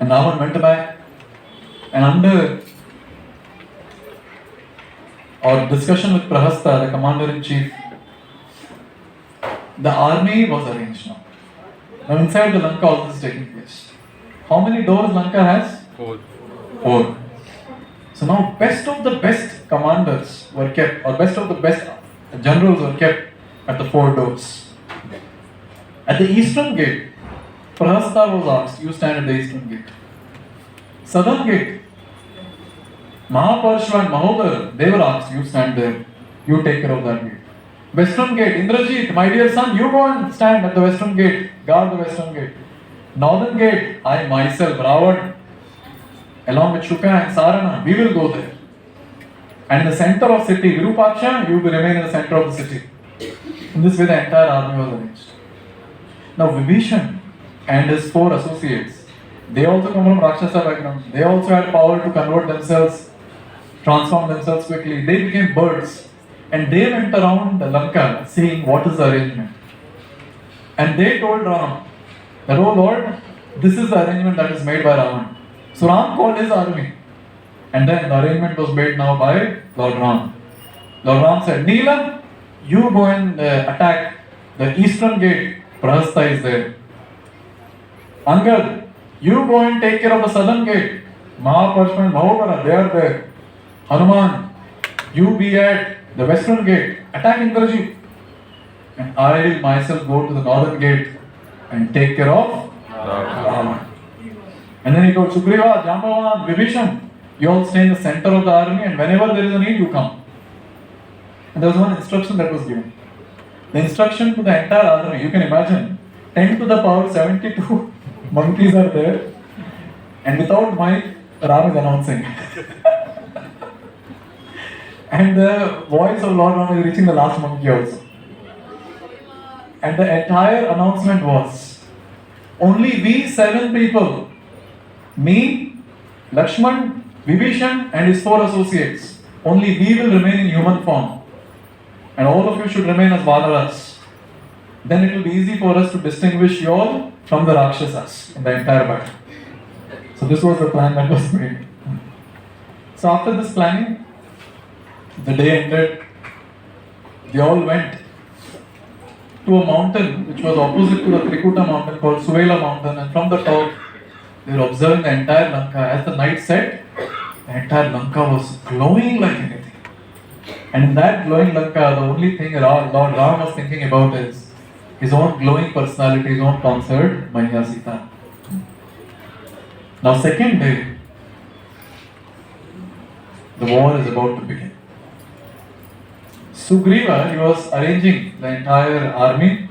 And Ravan went back and under our discussion with Prahasta, the commander-in-chief, the army was arranged now. Now inside the Lanka all this is taking place. How many doors Lanka has? 4. 4. So now best of the best commanders were kept, or best of the best generals were kept at the 4 doors. At the eastern gate, Prahasta was asked, you stand at the eastern gate. Southern gate, Mahaparshva and Mahodar, they were asked, you stand there, you take care of that gate. Western gate, Indrajit, my dear son, you go and stand at the western gate, guard the western gate. Northern gate, I myself, Ravan, along with Shuka and Sarana, we will go there. And in the center of city, Virupaksha, you will remain in the center of the city. In this way, the entire army was arranged. Now, Vibhishan and his 4 associates, they also come from Rakshasa background. They also had power to convert themselves, transform themselves quickly. They became birds. And they went around the Lanka saying, what is the arrangement? And they told Ram that, oh Lord, this is the arrangement that is made by Ravan. So Ram called his army. And then the arrangement was made now by Lord Ram. Lord Ram said, Neelam, you go and attack the eastern gate. Prahasta is there. Angad, you go and take care of the southern gate. Mahaparshva and Mahodara, they are there. Hanuman, you be at the western gate, attack Indrajit. And I will myself go to the northern gate and take care of Ravan. And then he told Sugriva, Jambavan, Vibhishan, you all stay in the center of the army and whenever there is a need, you come. And there was one instruction that was given. The instruction to the entire army, you can imagine, 10 to the power 72 monkeys are there. And without mic, Ram is announcing. And the voice of Lord Ram is reaching the last monkey also. And the entire announcement was, only we 7 people, me, Lakshman, Vibhishan and his 4 associates, only we will remain in human form. And all of you should remain as Vanaras. Then it will be easy for us to distinguish you all from the Rakshasas in the entire battle. So this was the plan that was made. So after this planning, the day ended, they all went to a mountain which was opposite to the Trikuta mountain called Suvela mountain, and from the top they were observing the entire Lanka. As the night set, the entire Lanka was glowing like anything. And in that glowing Lanka, the only thing Lord Ram was thinking about is his own glowing personality, his own consort, Maya Sita. Now second day, the war is about to begin. Sugriva, he was arranging the entire army,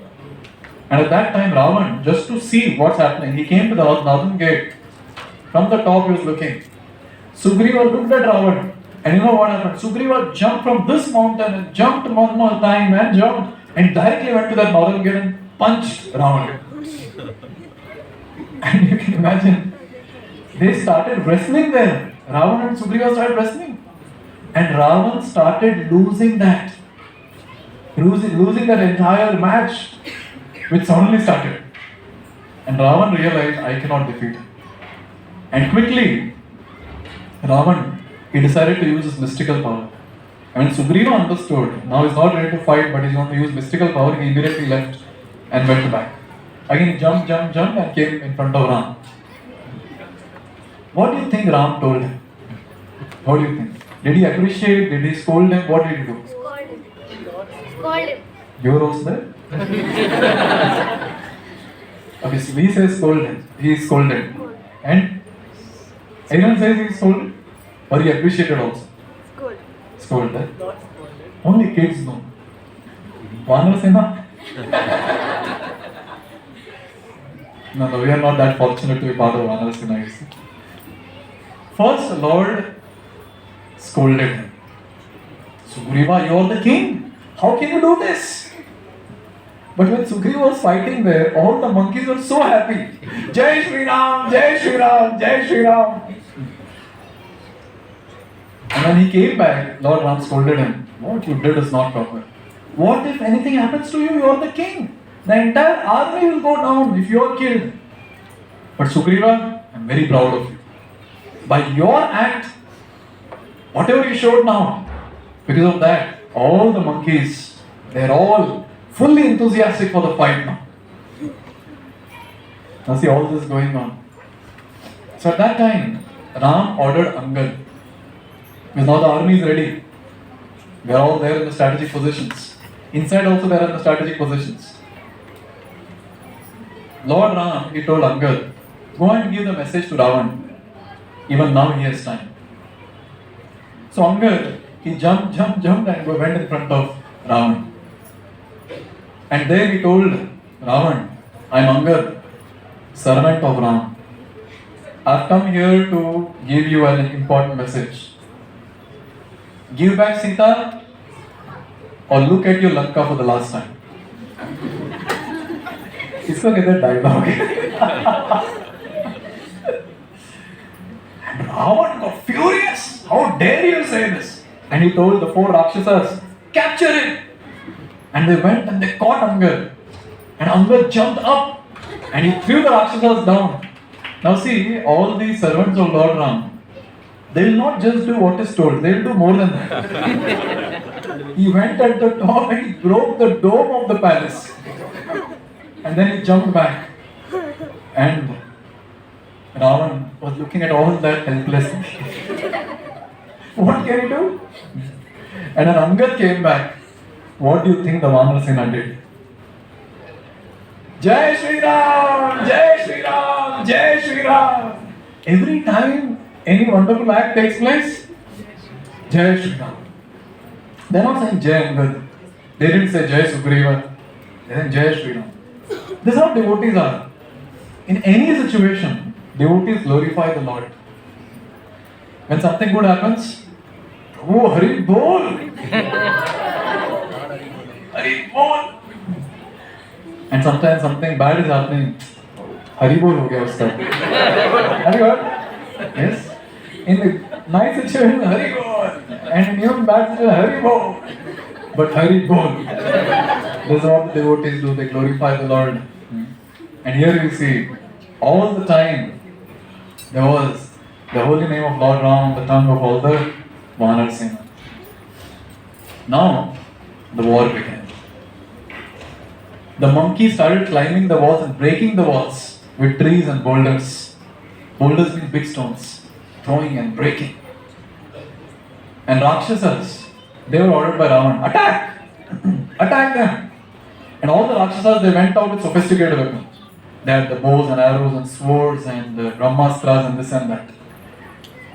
and at that time Ravan, just to see what's happening, he came to the northern gate. From the top he was looking. Sugriva looked at Ravan, and you know what happened? Sugriva jumped from this mountain and jumped one more time and jumped and directly went to that northern gate and punched Ravan. And you can imagine, they started wrestling there. Ravan and Sugriva started wrestling. And Ravan started losing that. Losing that entire match, which suddenly started. And Ravan realized, I cannot defeat him. And quickly, Ravan, he decided to use his mystical power. And when Sugriva understood, now he's not ready to fight, but he's going to use mystical power, he immediately left and went back. Again, he jumped and came in front of Ram. What do you think Ram told him? What do you think? Did he appreciate? Did he scold them? What did he do? Scolded. Scolded. You were also there? Okay, so we say scolded. He is scolded. And anyone says he is scolded? Or he appreciated also? Scolded. Scolded. Only kids know. Vanarasena? No, we are not that fortunate to be part of Vanarasena, you see. First, the Lord scolded him. Sugriva, you are the king. How can you do this? But when Sugriva was fighting there, all the monkeys were so happy. Jai Shri Ram, Jai Shri Ram, Jai Shri Ram. And when he came back, Lord Ram scolded him. What you did is not proper. What if anything happens to you? You are the king. The entire army will go down if you are killed. But Sugriva, I am very proud of you. By your act, whatever you showed now, because of that, all the monkeys, they are all fully enthusiastic for the fight now. Now see all this going on. So at that time, Ram ordered Angad. Because now the army is ready. They are all there in the strategic positions. Inside also they are in the strategic positions. Lord Ram, he told Angad, go and give the message to Ravan. Even now he has time. So Angad, he jumped and went in front of Ravan. And there he told Ravan, I am Angad, servant of Ram. I have come here to give you an important message. Give back Sita or look at your Lanka for the last time. इसको कहते हैं dialogue. And Ravan got furious. How dare you say this? And he told the 4 Rakshasas, capture him. And they went and they caught Angad. And Angad jumped up and he threw the Rakshasas down. Now see, all these servants of Lord Ram, they will not just do what is told, they will do more than that. He went at the top and he broke the dome of the palace. And then he jumped back. And Ravan was looking at all that helplessly. What can he do? And then Angad came back. What do you think the Vanarasena did? Jai Shri Ram! Jai Shri Ram! Jai Shri Ram! Every time any wonderful act takes place, Jai Shri Ram. They are not saying Jai Angad. They didn't say Jai Sugriva. They said Jai Shri Ram. This is how devotees are. In any situation, devotees glorify the Lord. When something good happens, oh, Hari Bol! Hari Bol! And sometimes something bad is happening. Hari Bol ho gaya uska. Have you heard? Yes. In the nice situation, Hari Bol. And in even bad situation, Hari Bol. But Hari Bol. This is what the devotees do. They glorify the Lord. And here you see, all the time, there was the holy name of Lord Ram on the tongue of all the Vanarasena. Now, the war began. The monkeys started climbing the walls and breaking the walls with trees and boulders. Boulders mean big stones, throwing and breaking. And Rakshasas, they were ordered by Ravan, attack! Attack them! And all the Rakshasas, they went out with sophisticated weapons. They had the bows and arrows and swords and brahmastras and this and that.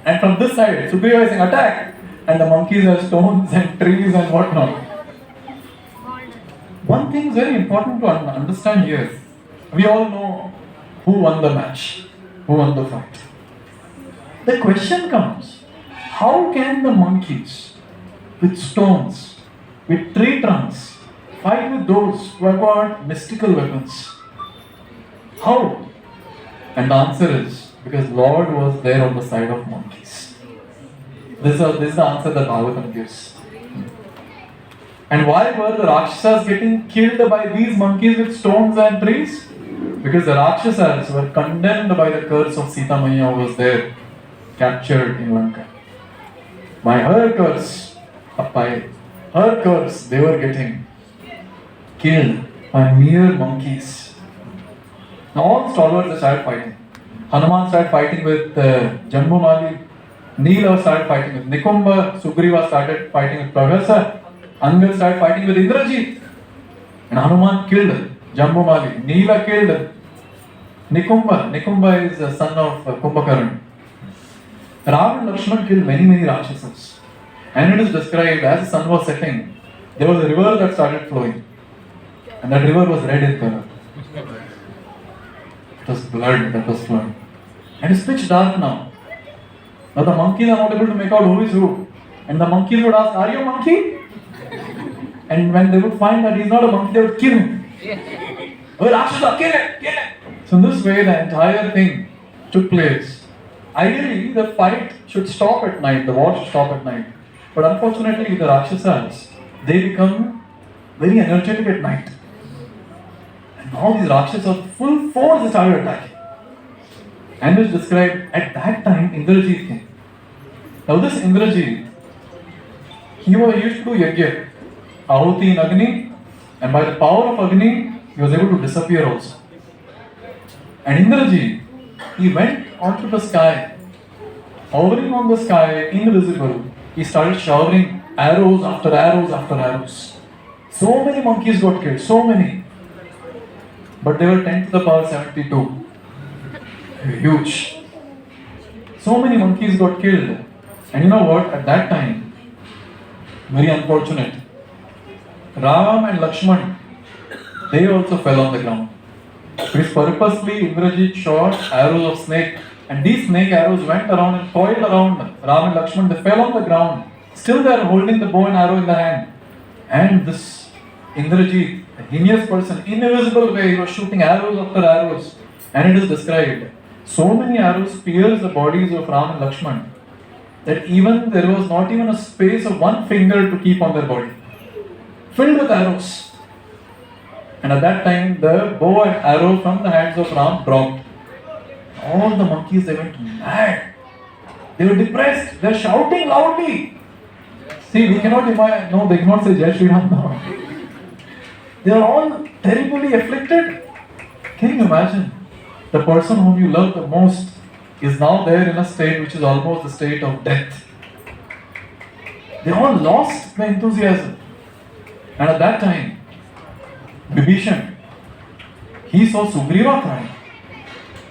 And from this side, Sugriva is saying, attack! And the monkeys have stones and trees and whatnot. One thing is very important to understand here. We all know who won the match, who won the fight. The question comes, how can the monkeys with stones, with tree trunks, fight with those who have got mystical weapons? How? And the answer is, because Lord was there on the side of monkeys. This is the answer that Bhagavatam gives. And why were the Rakshasas getting killed by these monkeys with stones and trees? Because the Rakshasas were condemned by the curse of Sita Maya who was there, captured in Lanka. By her curse, they were getting killed by mere monkeys. Now all stalwarts started fighting. Hanuman started fighting with Jambumali. Neela started fighting with Nikumba, Sugriva started fighting with Pravasa, Angad started fighting with Indrajit. And Hanuman killed Jambumali. Neela killed Nikumba. Nikumba is the son of Kumbhakarna. Ram and Lakshman killed many Rakshasas. And it is described as the sun was setting, there was a river that started flowing. And that river was red in color. It was blood that was flowing. And it's pitch dark now. Now the monkeys are not able to make out who is who. And the monkeys would ask, "Are you a monkey?" And when they would find that he's not a monkey, they would kill him. Oh, Rakshasa, kill him, kill him. So in this way, the entire thing took place. Ideally, the fight should stop at night, the war should stop at night. But unfortunately, the Rakshasas, they become very energetic at night. And now these Rakshasas, full force, they started attacking. And it's described at that time, Indrajit came. Now this Indrajit, he used to do yajna, ahuti in Agni, and by the power of Agni, he was able to disappear also. And Indrajit, he went onto the sky, hovering on the sky, invisible. He started showering arrows after arrows after arrows. So many monkeys got killed, so many. But they were 10 to the power 72. Huge. So many monkeys got killed. And you know what? At that time, very unfortunate, Ram and Lakshman, they also fell on the ground. Because purposely Indrajit shot arrows of snake. And these snake arrows went around and coiled around Ram and Lakshman. They fell on the ground. Still they are holding the bow and arrow in the hand. And this Indrajit, a heinous person, in an invisible way, he was shooting arrows after arrows. And it is described, so many arrows pierced the bodies of Ram and Lakshman that even there was not even a space of one finger to keep on their body. Filled with arrows. And at that time, the bow and arrow from the hands of Ram dropped. All the monkeys, they went mad. They were depressed. They were shouting loudly. See, we cannot imagine. No, they cannot say Jai Shri Ram now. They are all terribly afflicted. Can you imagine? The person whom you love the most is now there in a state which is almost the state of death. They all lost the enthusiasm. And at that time, Vibhishan, he saw Sugriva crying.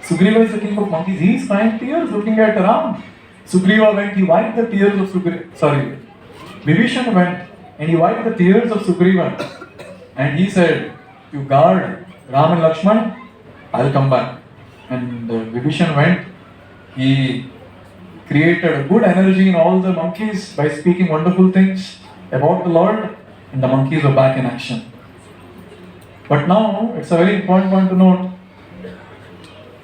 Sugriva is the king of monkeys. He is crying tears looking at Ram. Sugriva went, he wiped the tears of Vibhishan went and he wiped the tears of Sugriva. And he said, "You guard Ram and Lakshman, I'll come back." And Vibhishan went, he created a good energy in all the monkeys by speaking wonderful things about the Lord, and the monkeys were back in action. But now, it's a very important point to note,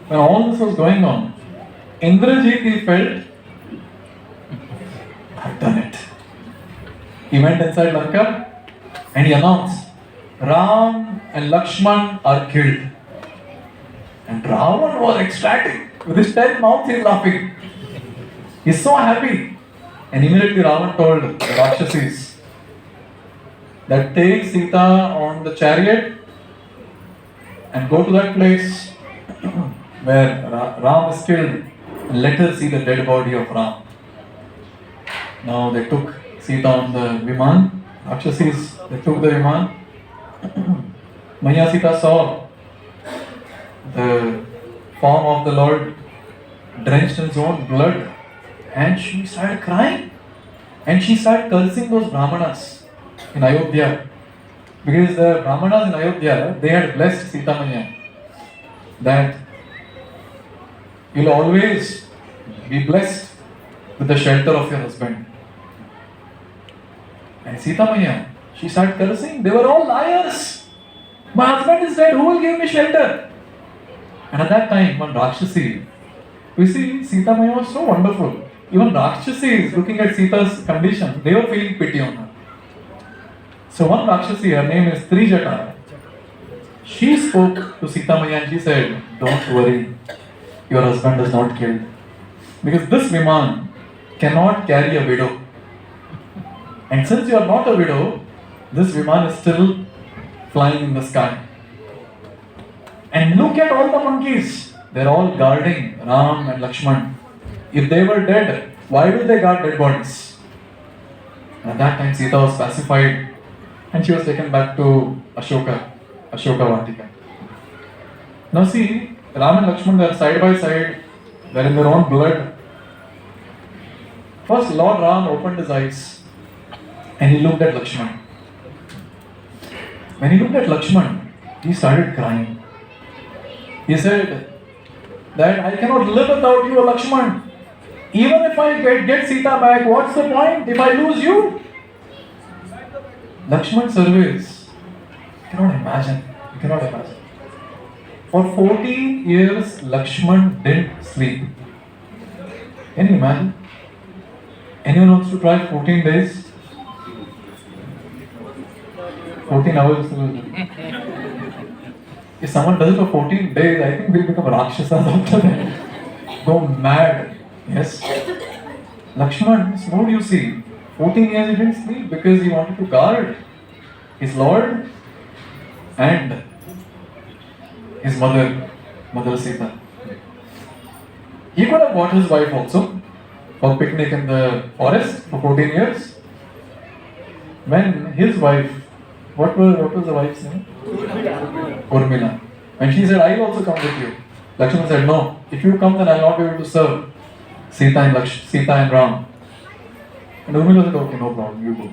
when all this was going on, Indrajit, he felt, "I've done it." He went inside Lanka and he announced, "Ram and Lakshman are killed." And Ravan was ecstatic. With his 10 mouths, he's laughing. He's so happy. And immediately Ravan told the Rakshasis that take Sita on the chariot and go to that place where Ram is killed and let her see the dead body of Ram. Now they took Sita on the Viman. Rakshasis, they took the Viman. Maya Sita saw the form of the Lord drenched in his own blood, and she started crying, and she started cursing those Brahmanas in Ayodhya, because the Brahmanas in Ayodhya, they had blessed Sita Maya that you'll always be blessed with the shelter of your husband. And Sita Maya, she started cursing, they were all liars. My husband is dead, who will give me shelter? And at that time, one Rakshasi, you see, Sita Maya was so wonderful. Even Rakshasis, looking at Sita's condition, they were feeling pity on her. So one Rakshasi, her name is Trijata, she spoke to Sita Maya and she said, "Don't worry, your husband is not killed. Because this Viman cannot carry a widow. And since you are not a widow, this Viman is still flying in the sky. And look at all the monkeys. They're all guarding Ram and Lakshman. If they were dead, Why will they guard dead bodies? And at that time, Sita was pacified and she was taken back to Ashoka Vatika. Now see, Ram and Lakshman, they are side by side, they are in their own blood. First, Lord Ram opened his eyes and he looked at Lakshman. When he looked at Lakshman, he started crying. He said that I cannot live without you, Lakshman. Even if I get Sita back, what's the point if I lose you? Lakshman surveys. You cannot imagine. You cannot imagine. For 14 years, Lakshman didn't sleep. Can you imagine? Anyone wants to try 14 days? 14 hours. If someone does it for 14 days, I think they'll become Rakshasas after that. Go mad. Yes. Lakshman's mood, you see. 14 years he didn't sleep because he wanted to guard his Lord and his mother Sita. He could have bought his wife also for picnic in the forest for 14 years. When his wife, what was the wife's name? Urmila. When she said, I will also come with you, Lakshman said, no, if you come then I will not be able to serve Sita and Ram. And Urmila said, okay, no problem, you go.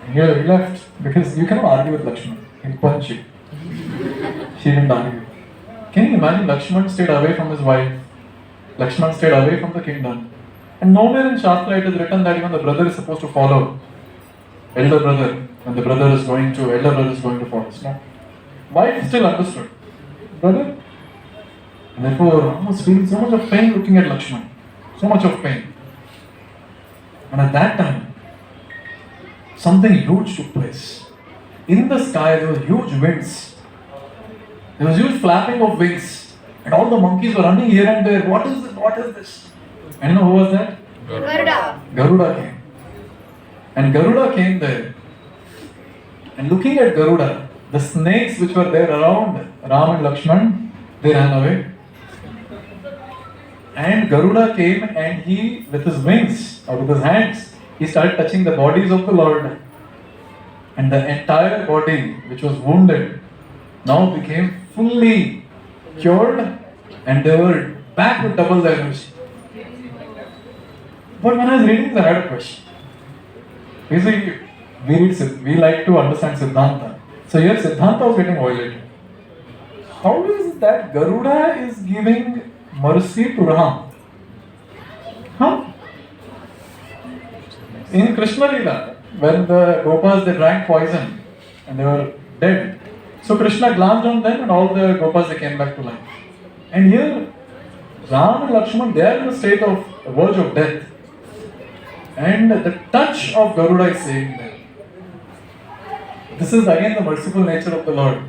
And here he left because you cannot argue with Lakshman. He'll punch you. She didn't argue. Can you imagine Lakshman stayed away from his wife? Lakshman stayed away from the kingdom. And nowhere in Shastra it is written that even the brother is supposed to follow. Elder brother, when the brother is going to forest. No. Wife still understood. Brother? And therefore, Ram was feeling so much of pain looking at Lakshman. So much of pain. And at that time, something huge took place. In the sky, there were huge winds. There was huge flapping of wings. And all the monkeys were running here and there. What is this? What is this? And you know who was that? Garuda came. And Garuda came there. And looking at Garuda, the snakes which were there around Ram and Lakshman, they ran away. And Garuda came and he, with his wings or with his hands, he started touching the bodies of the Lord. And the entire body, which was wounded, now became fully cured and they were back with double their energy. But when I was reading this, I had a question. You see, we like to understand Siddhanta. So here Siddhanta was getting violated. How is it that Garuda is giving mercy to Ram? Huh? In Krishna Lila, when the Gopas they drank poison and they were dead. So Krishna glanced on them and all the Gopas they came back to life. And here, Ram and Lakshman, they are in a state of verge of death. And the touch of Garuda is saving them. This is again the merciful nature of the Lord.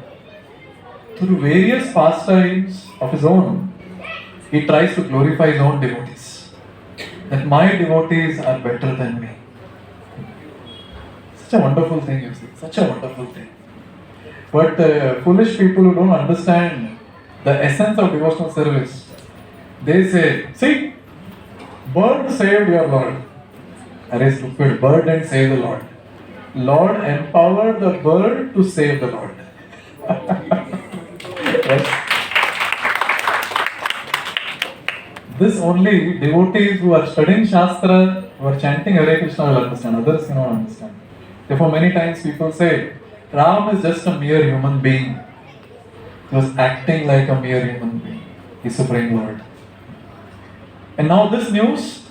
Through various pastimes of his own, he tries to glorify his own devotees. That my devotees are better than me. Such a wonderful thing, you see. Such a wonderful thing. But foolish people who don't understand the essence of devotional service, they say, see, bird saved your Lord. Array stupid, bird didn't save the Lord. Lord empowered the bird to save the Lord. Yes. This only devotees who are studying Shastra, who are chanting Hare Krishna will understand. Others cannot understand. Therefore, many times people say, Ram is just a mere human being. He was acting like a mere human being. The Supreme Lord. And now this news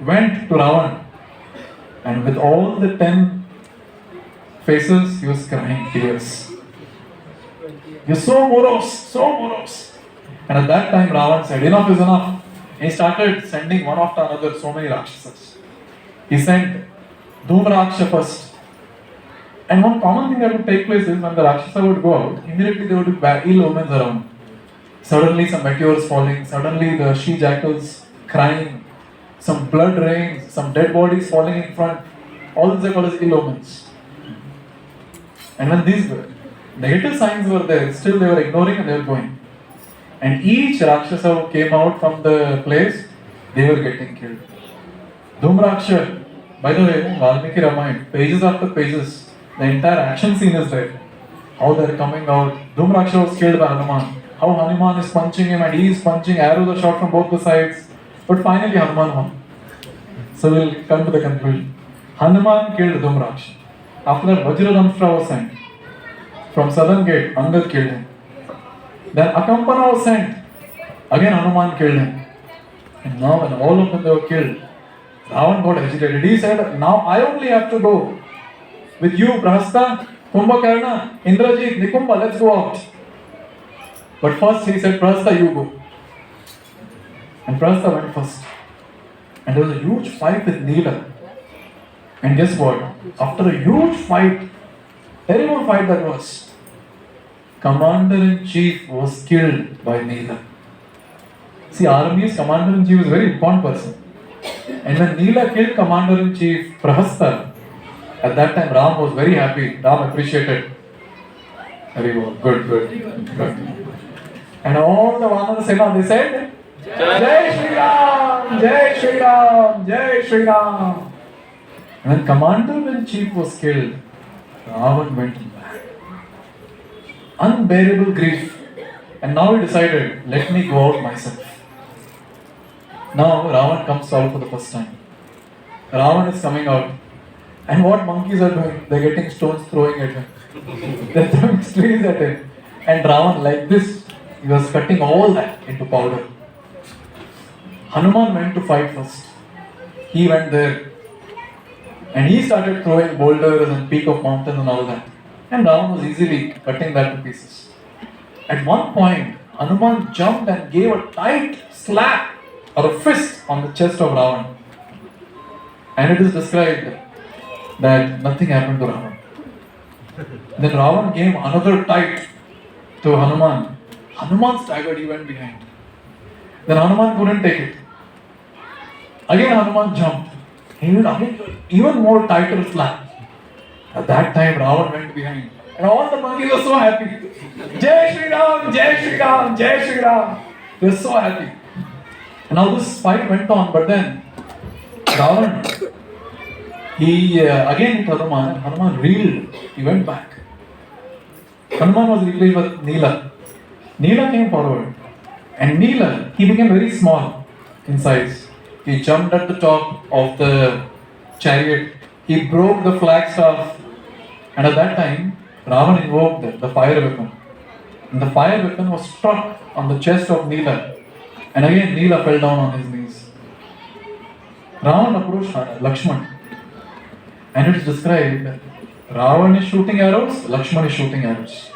went to Ravan. And with all the 10 faces, he was crying tears. You're so morose, so morose. And at that time, Ravan said, enough is enough. And he started sending one after another so many Rakshasas. He sent Dhumraksha first. And one common thing that would take place is when the Rakshasa would go out, immediately there would be ill omens around. Suddenly some meteors falling, suddenly the she-jackals crying, some blood rains, some dead bodies falling in front. All these are called as ill omens. And when these negative signs were there, still they were ignoring and they were going. And each Rakshasa who came out from the place, they were getting killed. Dhumraksha, by the way, Valmiki Ramayana, pages after pages, the entire action scene is there. How they're coming out. Dhumraksha was killed by Hanuman. How Hanuman is punching him and he is punching, arrows are shot from both the sides. But finally Hanuman won. So we'll come to the conclusion. Hanuman killed Dhumraksha. After that, Vajradamshra was sent. From southern gate, Angad killed him. Then Akampana was sent. Again Hanuman killed him. And now when all of them they were killed, Ravan got agitated. He said, now I only have to go. With you, Prahasta, Kumbhakarna, Indrajit, Nikumba, let's go out. But first he said, Prahasta, you go. And Prahasta went first. And there was a huge fight with Nila. And guess what? After a huge fight, terrible fight that was, Commander-in-Chief was killed by Nila. See, army's Commander-in-Chief is a very important person. And when Nila killed Commander-in-Chief Prahasta, at that time Ram was very happy. Ram appreciated. Very well. Good. And all the Vanara Sena, they said, Jai Shri Ram! Jai Shri Ram! Jai Shri Ram! And when Commander-in-Chief was killed, Ravan went back. Unbearable grief. And now he decided, let me go out myself. Now Ravan comes out for the first time. Ravan is coming out. And what monkeys are doing? They're getting stones throwing at him. They're throwing trees at him. And Ravan, like this, he was cutting all that into powder. Hanuman went to fight first. He went there. And he started throwing boulders and peak of mountains and all that. And Ravan was easily cutting that to pieces. At one point, Hanuman jumped and gave a tight slap or a fist on the chest of Ravan. And it is described that nothing happened to Ravan. Then Ravan gave another tight to Hanuman. Hanuman staggered, he went behind. Then Hanuman couldn't take it. Again Hanuman jumped. He did again even more tighter slap. At that time Ravan went behind. And all the monkeys were so happy. Jai Shri Ram, Jai Shri Ram, Jai Shri Ram. They were so happy. And now this fight went on, but then Ravan, he again hit Hanuman, and Hanuman reeled. He went back. Hanuman was replaced with Nila. Nila came forward. And Nila, he became very small in size. He jumped at the top of the chariot. He broke the flagstaff. And at that time, Ravan invoked the fire weapon. And the fire weapon was struck on the chest of Nila. And again, Nila fell down on his knees. Ravan approached Lakshman. And it is described that Ravan is shooting arrows, Lakshman is shooting arrows.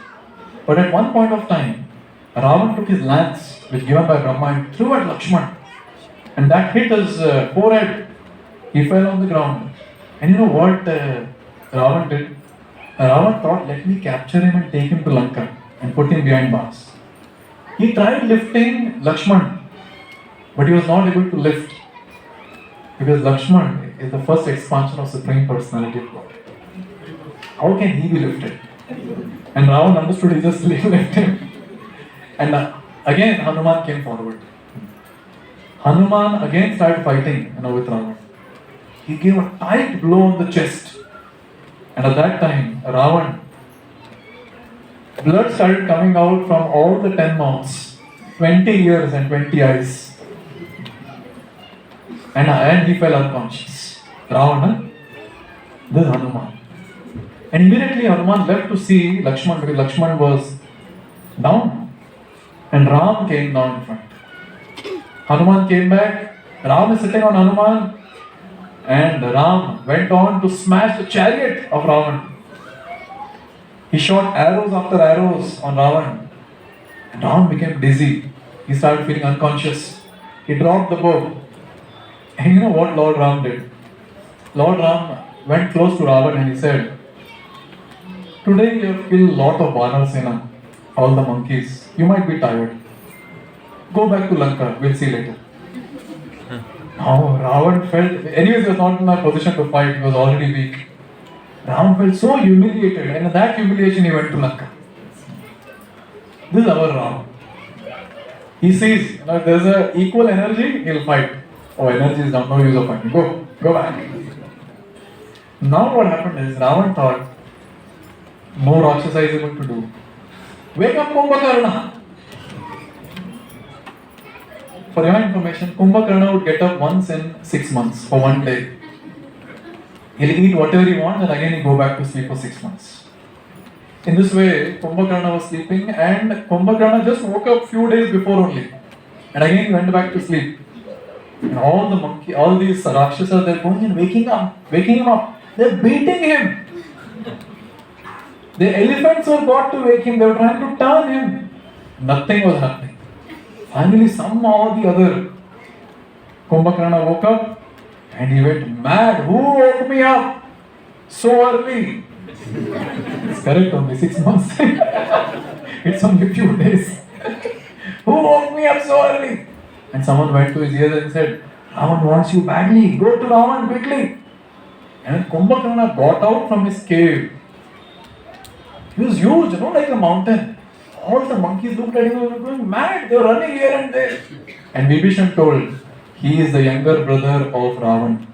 But at one point of time, Ravan took his lance, which given by Brahma, and threw at Lakshman. And that hit his forehead. He fell on the ground. And you know what Ravan did? Ravan thought, let me capture him and take him to Lanka and put him behind bars. He tried lifting Lakshman, but he was not able to lift. Because Lakshman is the first expansion of Supreme Personality of God. How can he be lifted? And Ravan understood, he just left him. And again Hanuman came forward. Hanuman again started fighting with Ravan. He gave a tight blow on the chest. And at that time, Ravan, blood started coming out from all the 10 mouths, 20 ears and 20 eyes. And he fell unconscious. Ravana, this is Hanuman. And immediately Hanuman left to see Lakshman because Lakshman was down. And Ram came down in front. Hanuman came back. Ram is sitting on Hanuman. And Ram went on to smash the chariot of Ravan. He shot arrows after arrows on Ravan. And Ravan became dizzy. He started feeling unconscious. He dropped the bow. And you know what Lord Ram did? Lord Ram went close to Ravan and he said, today you have killed a lot of Vanarasena, all the monkeys. You might be tired. Go back to Lanka. We'll see later. Now Ravan felt, anyways he was not in a position to fight, he was already weak. Ravan felt so humiliated, and in that humiliation he went to Lanka. This is our Ram. He sees, if there's an equal energy, he'll fight. Oh, energy is down, no use of fighting. Go. Go back. Now what happened is Ravan thought, no Rakshasa is able to do. Wake up Kumbhakarna. For your information, Kumbhakarna would get up once in 6 months for one day. He'll eat whatever he wants and again he'll go back to sleep for 6 months. In this way, Kumbhakarna was sleeping and Kumbhakarna just woke up few days before only. And again he went back to sleep. And all these Rakshasas, they're going and waking him up. They're beating him. The elephants were got to wake him, they were trying to turn him. Nothing was happening. Finally, somehow or the other, Kumbhakarna woke up and he went mad. Who woke me up so early? It's correct, only 6 months. It's only a few days. Who woke me up so early? And someone went to his ears and said, Ravan wants you badly. Go to Ravan quickly. And when Kumbhakarna got out from his cave, he was huge, like a mountain. All the monkeys looked at him and were going mad. They were running here and there. And Vibhishan told, he is the younger brother of Ravan.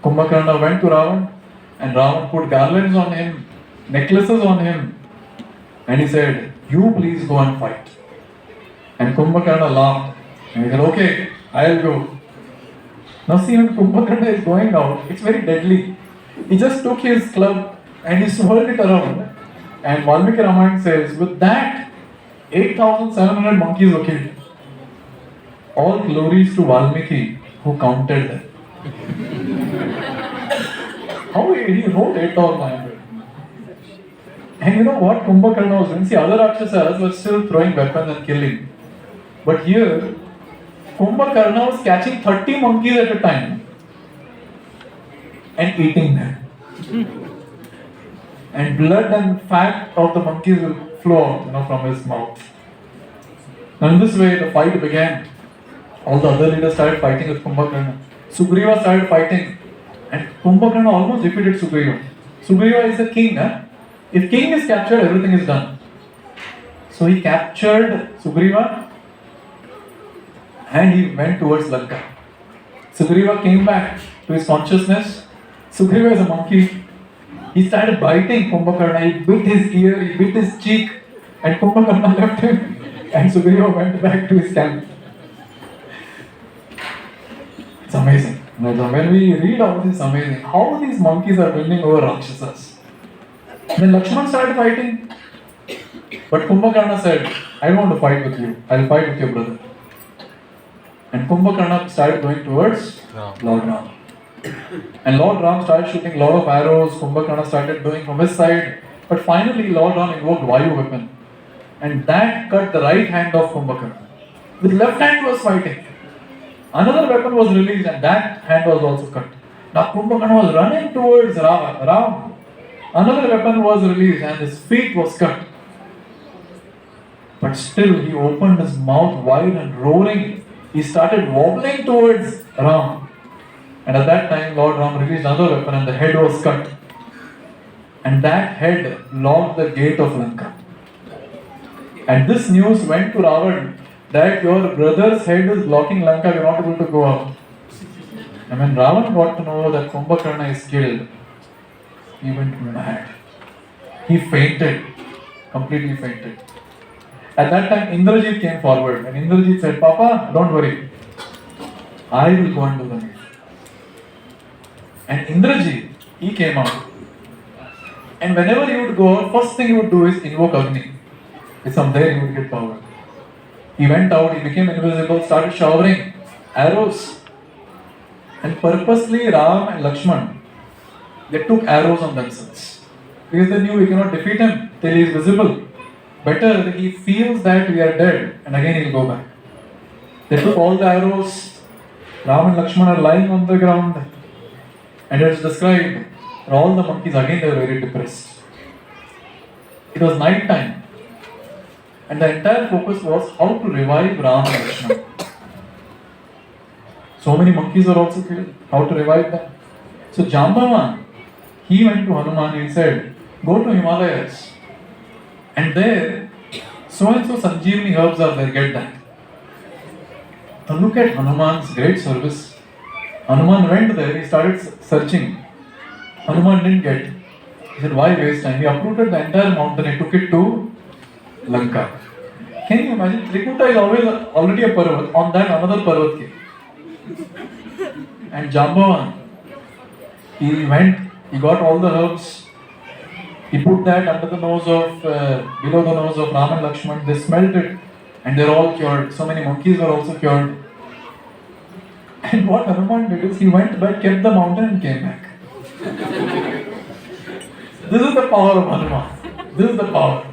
Kumbhakarna went to Ravan and Ravan put garlands on him, necklaces on him. And he said, you please go and fight. And Kumbhakarna laughed. And he said, okay, I'll go. Now see, when Kumbhakarna is going out, it's very deadly. He just took his club and he swirled it around. And Valmiki Ramayana says, with that, 8,700 monkeys were killed. All glories to Valmiki, who counted them. How he wrote 8,900. And you know what Kumbhakarna was doing? See, other Rakshasas were still throwing weapons and killing. But here, Kumbhakarna was catching 30 monkeys at a time and eating them. And blood and fat of the monkeys will flow out, from his mouth. Now in this way, the fight began. All the other leaders started fighting with Kumbhakarna. Sugriva started fighting, and Kumbhakarna almost defeated Sugriva. Sugriva is the king. If king is captured, everything is done. So he captured Sugriva, and he went towards Lanka. Sugriva came back to his consciousness. Sugriva is a monkey. He started biting Kumbhakarna. He bit his ear, he bit his cheek, and Kumbhakarna left him. And Sugriva went back to his camp. It's amazing. When we read all this, it's amazing. How these monkeys are winning over Rakshasas. Then Lakshman started fighting. But Kumbhakarna said, I don't want to fight with you. I'll fight with your brother. And Kumbhakarna started going towards Lord Ram. And Lord Ram started shooting a lot of arrows. Kumbhakarna started doing from his side. But finally, Lord Ram invoked Vayu weapon. And that cut the right hand of Kumbhakarna. With left hand he was fighting. Another weapon was released and that hand was also cut. Now Kumbhakarna was running towards Ram. Another weapon was released and his feet was cut. But still he opened his mouth wide and roaring. He started wobbling towards Ram. And at that time, Lord Ram released another weapon and the head was cut. And that head locked the gate of Lanka. And this news went to Ravan that your brother's head is blocking Lanka, you're not able to go out. And when Ravan got to know that Kumbhakarna is killed, he went mad. He fainted, completely fainted. At that time, Indrajit came forward and Indrajit said, Papa, don't worry. I will go and do the needful. And Indrajit, he came out. And whenever he would go out, first thing he would do is invoke Agni. It's from there he would get power. He went out, he became invisible, started showering arrows. And purposely Ram and Lakshman, they took arrows on themselves. Because they knew we cannot defeat him till he is visible. Better he feels that we are dead and again he'll go back. They took all the arrows. Ram and Lakshman are lying on the ground. And it is described, all the monkeys again they were very depressed. It was night time. And the entire focus was how to revive Ram and Lakshman. So many monkeys were also killed. How to revive them? So Jambavan, he went to Hanuman, he said, go to Himalayas. And there, so and so Sanjeevani herbs are there, get that. Now look at Hanuman's great service. Hanuman went there, he started searching. Hanuman didn't get. He said, why waste time? He uprooted the entire mountain, he took it to Lanka. Can you imagine? Trikuta is already a Parvat. On that, another Parvat came. And Jambavan, he went, he got all the herbs. He put that under the nose of, below the nose of Ram and Lakshman. They smelled it. And they're all cured. So many monkeys were also cured. And what Hanuman did is he went back, kept the mountain and came back. This is the power of Hanuman. This is the power.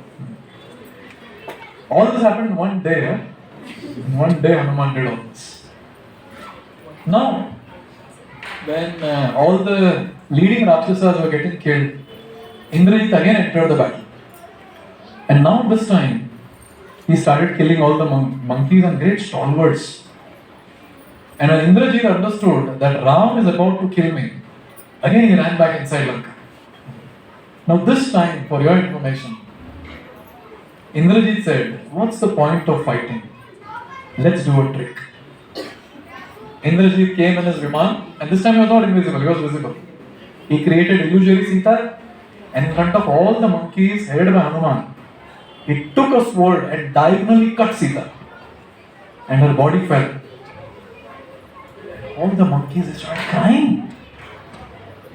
All this happened one day. In one day Hanuman did all this. Now, when all the leading Rakshasas were getting killed, Indrajit again entered the battle. And now this time, he started killing all the monkeys and great stalwarts. And when Indrajit understood that Ram is about to kill me, again he ran back inside Lanka. Now this time, for your information, Indrajit said, what's the point of fighting? Let's do a trick. Indrajit came in his Viman, and this time he was not invisible, he was visible. He created illusory Sita, and in front of all the monkeys headed by Hanuman, he took a sword and diagonally cut Sita. And her body fell. All the monkeys started crying.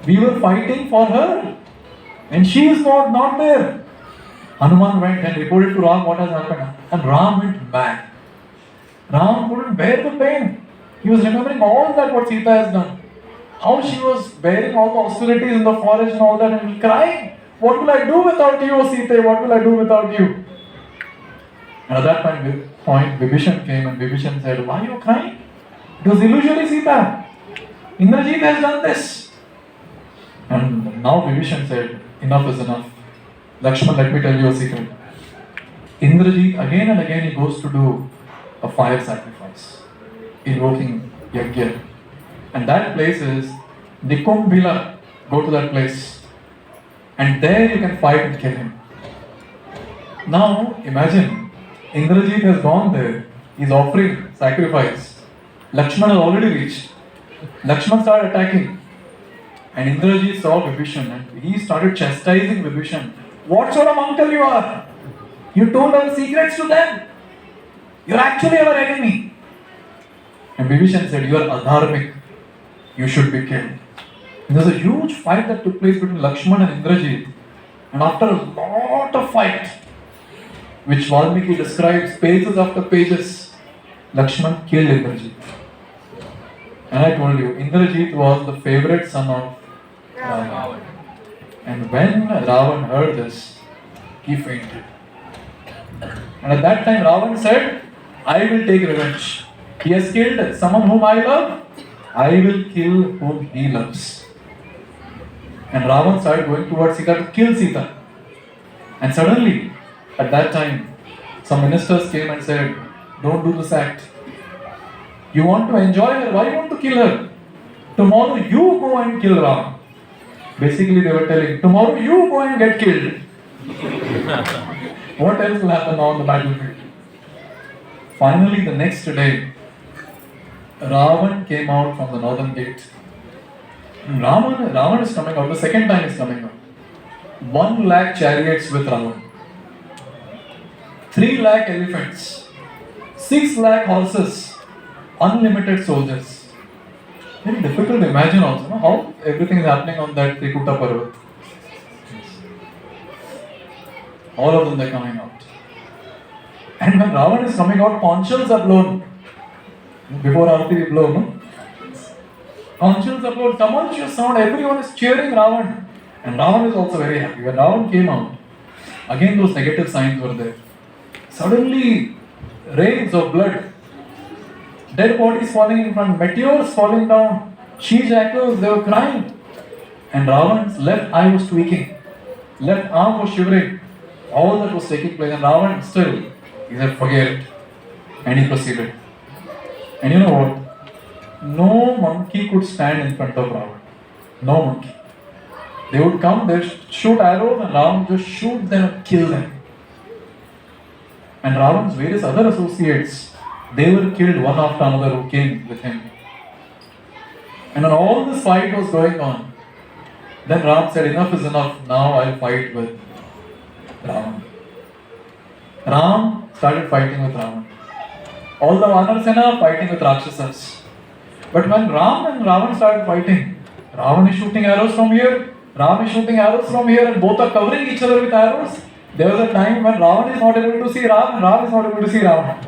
We were fighting for her, and she is not there. Hanuman went and reported to Ram what has happened. And Ram went mad. Ram couldn't bear the pain. He was remembering all that what Sita has done. How she was bearing all the austerities in the forest and all that, and he crying. What will I do without you, O Sita? What will I do without you? And at that point, Vibhishan came and Vibhishan said, why are you crying? It was illusory Sita. Indrajit has done this. And now Vibhishan said, enough is enough. Lakshman, let me tell you a secret. Indrajit, again and again, he goes to do a fire sacrifice, invoking Yajna. And that place is Nikumbila. Go to that place. And there you can fight and kill him. Now, imagine, Indrajit has gone there. He's offering sacrifice. Lakshman has already reached. Lakshman started attacking. And Indrajit saw Vibhishan and he started chastising Vibhishan. What sort of uncle you are? You told our secrets to them. You're actually our enemy. And Vibhishan said, you are adharmic. You should be killed. And there's a huge fight that took place between Lakshman and Indrajit. And after a lot of fight, which Valmiki describes pages after pages, Lakshman killed Indrajit. And I told you, Indrajit was the favorite son of Ravan. And when Ravan heard this, he fainted. And at that time, Ravan said, I will take revenge. He has killed someone whom I love, I will kill whom he loves. And Ravan started going towards Sita to kill Sita. And suddenly, at that time, some ministers came and said, don't do this act. You want to enjoy her, why you want to kill her? Tomorrow you go and kill Ram. Basically they were telling, tomorrow you go and get killed. What else will happen on the battlefield? Finally, the next day, Ravan came out from the northern gate. Ravan is coming out, the second time is coming out. 1 lakh chariots with Ravan. 3 lakh elephants. 6 lakh horses. Unlimited soldiers. Very difficult to imagine also, no? How everything is happening on that Trikuta Parvat. All of them are coming out. And when Ravan is coming out, conchs are blown. Before Aarti we blow, no? Conchs are blown, tumultuous sound, everyone is cheering Ravan. And Ravan is also very happy. When Ravan came out, again those negative signs were there. Suddenly, rains of blood. Dead bodies falling in front, meteors falling down, she jackals, they were crying. And Ravan's left eye was tweaking, left arm was shivering. All that was taking place, and Ravan still, he said, forget it. And he proceeded. And you know what? No monkey could stand in front of Ravan. No monkey. They would come, they would shoot arrows, and Ravan would just shoot them and kill them. And Ravan's various other associates, they were killed one after another who came with him. And when all this fight was going on, then Ram said, enough is enough, now I'll fight with Ravan. Ram started fighting with Ravan. All the Vanarasena fighting with Rakshasas. But when Ram and Ravan started fighting, Ravan is shooting arrows from here, Ram is shooting arrows from here, and both are covering each other with arrows. There was a time when Ravan is not able to see Ram and Ram is not able to see Ravan.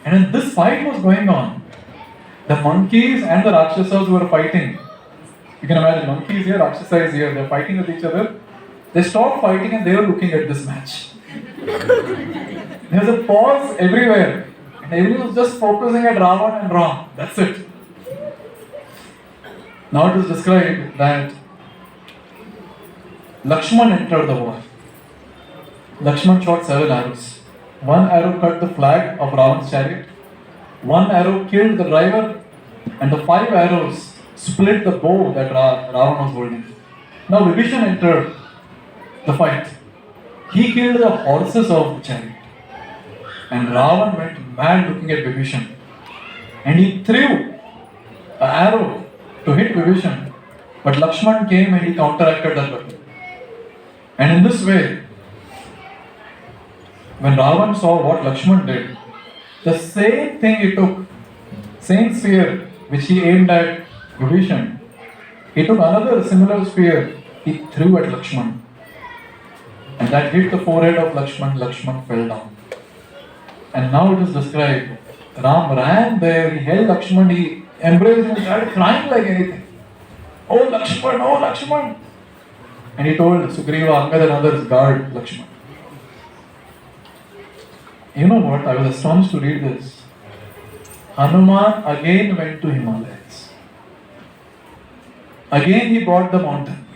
And when this fight was going on, the monkeys and the Rakshasas were fighting. You can imagine, monkeys here, Rakshasa is here, they're fighting with each other. They stopped fighting and they were looking at this match. There was a pause everywhere. And everyone was just focusing at Ravan and Ram. That's it. Now it is described that Lakshman entered the war. Lakshman shot 7 arrows. One arrow cut the flag of Ravan's chariot. One arrow killed the driver. And the 5 arrows split the bow that Ravan was holding. Now Vibhishan entered the fight. He killed the horses of the chariot. And Ravan went mad looking at Vibhishan. And he threw an arrow to hit Vibhishan. But Lakshman came and he counteracted that weapon. And in this way, when Ravan saw what Lakshman did, the same thing he took, same spear which he aimed at Vibhishan, he took another similar spear, he threw at Lakshman. And that hit the forehead of Lakshman, Lakshman fell down. And now it is described, Ram ran there, he held Lakshman, he embraced him, started crying like anything. Oh Lakshman, oh Lakshman. And he told Sugriva, Angad and others, guard Lakshman. You know what, I was astonished to read this. Hanuman again went to Himalayas. Again he brought the mountain.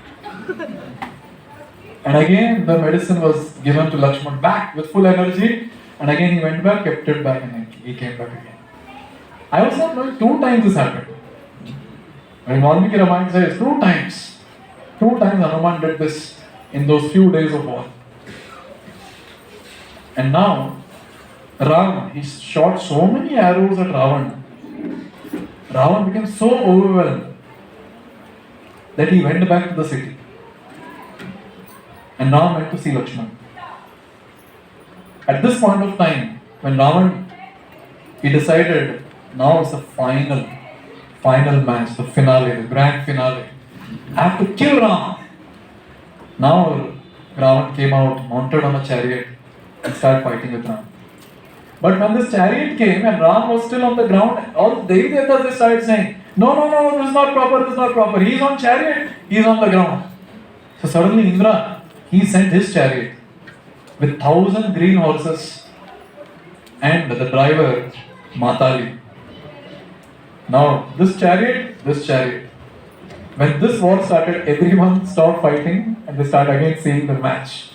And again the medicine was given to Lakshman back with full energy. And again he went back, kept it back, and he came back again. I was not knowing 2 times this happened. When Valmiki Ramayana says 2 times. 2 times Hanuman did this in those few days of war. And now, Ram, he shot so many arrows at Ravan. Ravan became so overwhelmed that he went back to the city. And Ram went to see Lakshman. At this point of time, when Ravan, he decided, now is the final match, the finale, the grand finale. I have to kill Ram. Now Ravan came out mounted on a chariot and started fighting with Ram. But when this chariot came and Ram was still on the ground, all the Devatas they started saying, no, this is not proper, he is on chariot, he is on the ground. So suddenly Indra, he sent his chariot with 1,000 green horses and the driver Matali. Now this chariot, when this war started, everyone stopped fighting and they started again seeing the match.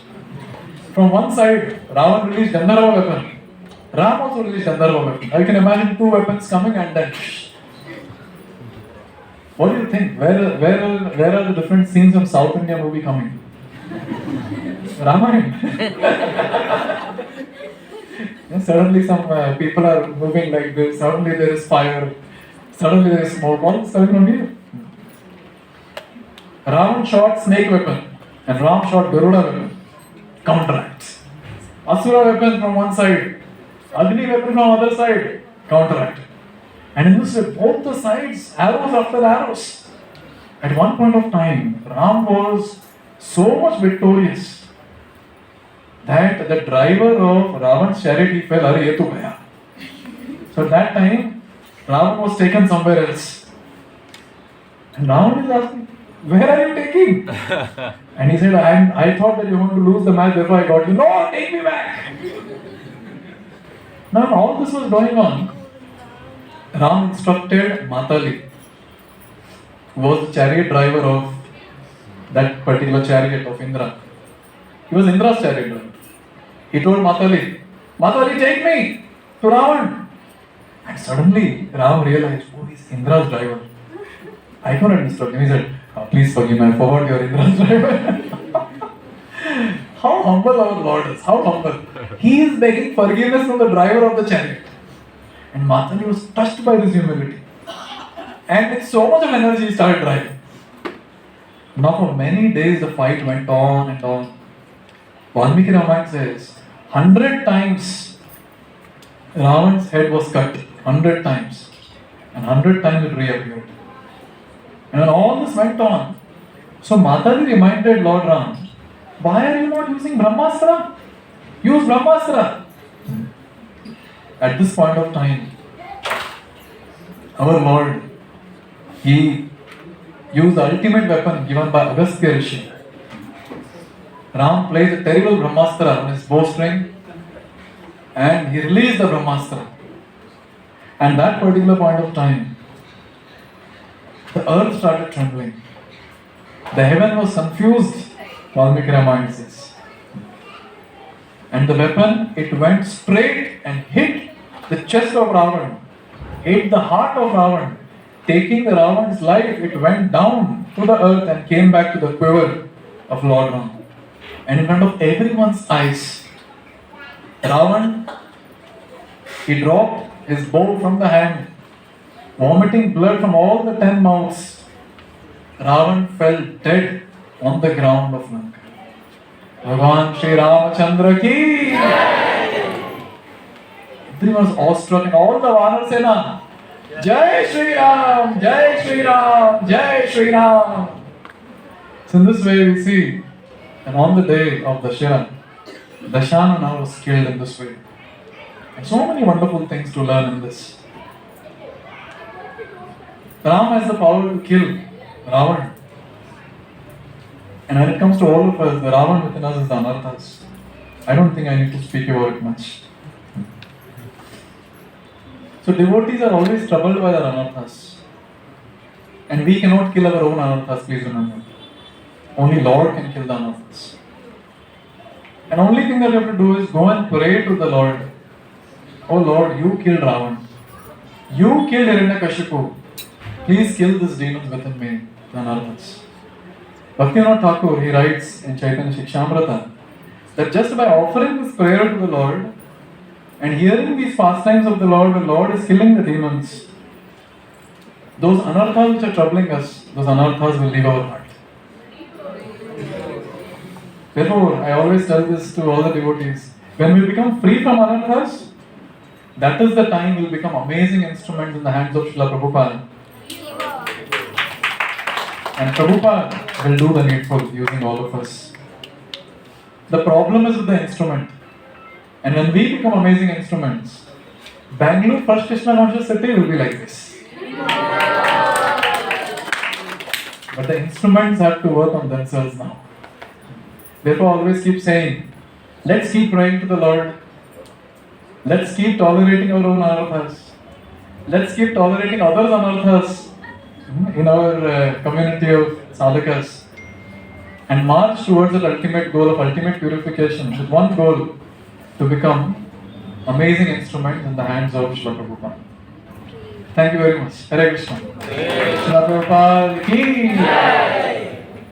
From one side, Ravan released Gandharva weapon. Ram also released Gandharva weapon. I can imagine 2 weapons coming and then. What do you think? Where are the different scenes of South India movie coming? Ramayana. Suddenly some people are moving like this. Suddenly there is fire. Suddenly there is smoke. All coming from here. Ravan shot snake weapon and Ram shot Garuda weapon. Counteracts. Asura weapon from one side. Agni weapon from other side. Counteract. And in this way, both the sides, arrows after arrows. At one point of time, Ram was so much victorious that the driver of Ravan's chariot, he fell, Are ye to gaya. So at that time, Ravan was taken somewhere else. And Ravan is asking, where are you taking? And he said, I thought that you were going to lose the match, therefore I got you. No, take me back. Now all this was going on. Ram instructed Matali, who was the chariot driver of that particular chariot of Indra. He was Indra's chariot driver. He told Matali, take me to Ravan. And suddenly Ram realized, oh, he's Indra's driver. I couldn't instruct him. He said, please forgive me, I forgot you're Indra's driver. How humble our Lord is, how humble. He is begging forgiveness from the driver of the chariot. And Matali was touched by this humility. And with so much of energy, he started driving. Now, for many days, the fight went on and on. Valmiki Ramayana says, 100 times Ravan's head was cut, 100 times, and 100 times it reappeared. And when all this went on, so Mataji reminded Lord Ram, why are you not using Brahmastra? Use Brahmastra. At this point of time, our Lord, he used the ultimate weapon given by Agastya Rishi. Ram plays a terrible Brahmastra on his bowstring and he released the Brahmastra. And that particular point of time, the earth started trembling. The heaven was confused, Valmiki Ramayana says. And the weapon, it went straight and hit the chest of Ravan, hit the heart of Ravan, taking the Ravan's life, it went down to the earth and came back to the quiver of Lord Ram. And in front of everyone's eyes, Ravan, he dropped his bow from the hand, vomiting blood from all the 10 mouths. Ravan fell dead on the ground of Lanka. Bhagavan Shri Ramachandra ki! Everyone was awestruck and all the Vanar Sena, Jai Shri Ram, Jai Shri Ram, Jai Shri Ram. So in this way we see, and on the day of Dashera, Dashanana was killed in this way. And so many wonderful things to learn in this. Ram has the power to kill Ravan. And when it comes to all of us, the Ravan within us is the Anarthas. I don't think I need to speak about it much. So devotees are always troubled by their Anarthas. And we cannot kill our own Anarthas, please remember. Only Lord can kill the Anarthas. And only thing that you have to do is go and pray to the Lord. Oh Lord, you killed Ravan. You killed Hiranyakashipu. Please kill this demons within me, the Anarthas. Bhaktivinoda Thakur, he writes in Chaitanya Shikshamrita that just by offering this prayer to the Lord and hearing these pastimes of the Lord is killing the demons, those anarthas which are troubling us, those anarthas will leave our heart. Therefore, I always tell this to all the devotees, when we become free from anarthas, that is the time we'll become amazing instruments in the hands of Srila Prabhupada. And Prabhupada will do the needful using all of us. The problem is with the instrument. And when we become amazing instruments, Bangalore First Krishna Conscious City will be like this. But the instruments have to work on themselves now. Therefore, I always keep saying, let's keep praying to the Lord. Let's keep tolerating our own anarthas. Let's keep tolerating others' anarthas in our community of sadhakas. And march towards the ultimate goal of ultimate purification with one goal, to become amazing instruments in the hands of Srila Prabhupada. Thank you very much. Hare Krishna. Srila Prabhupada ki!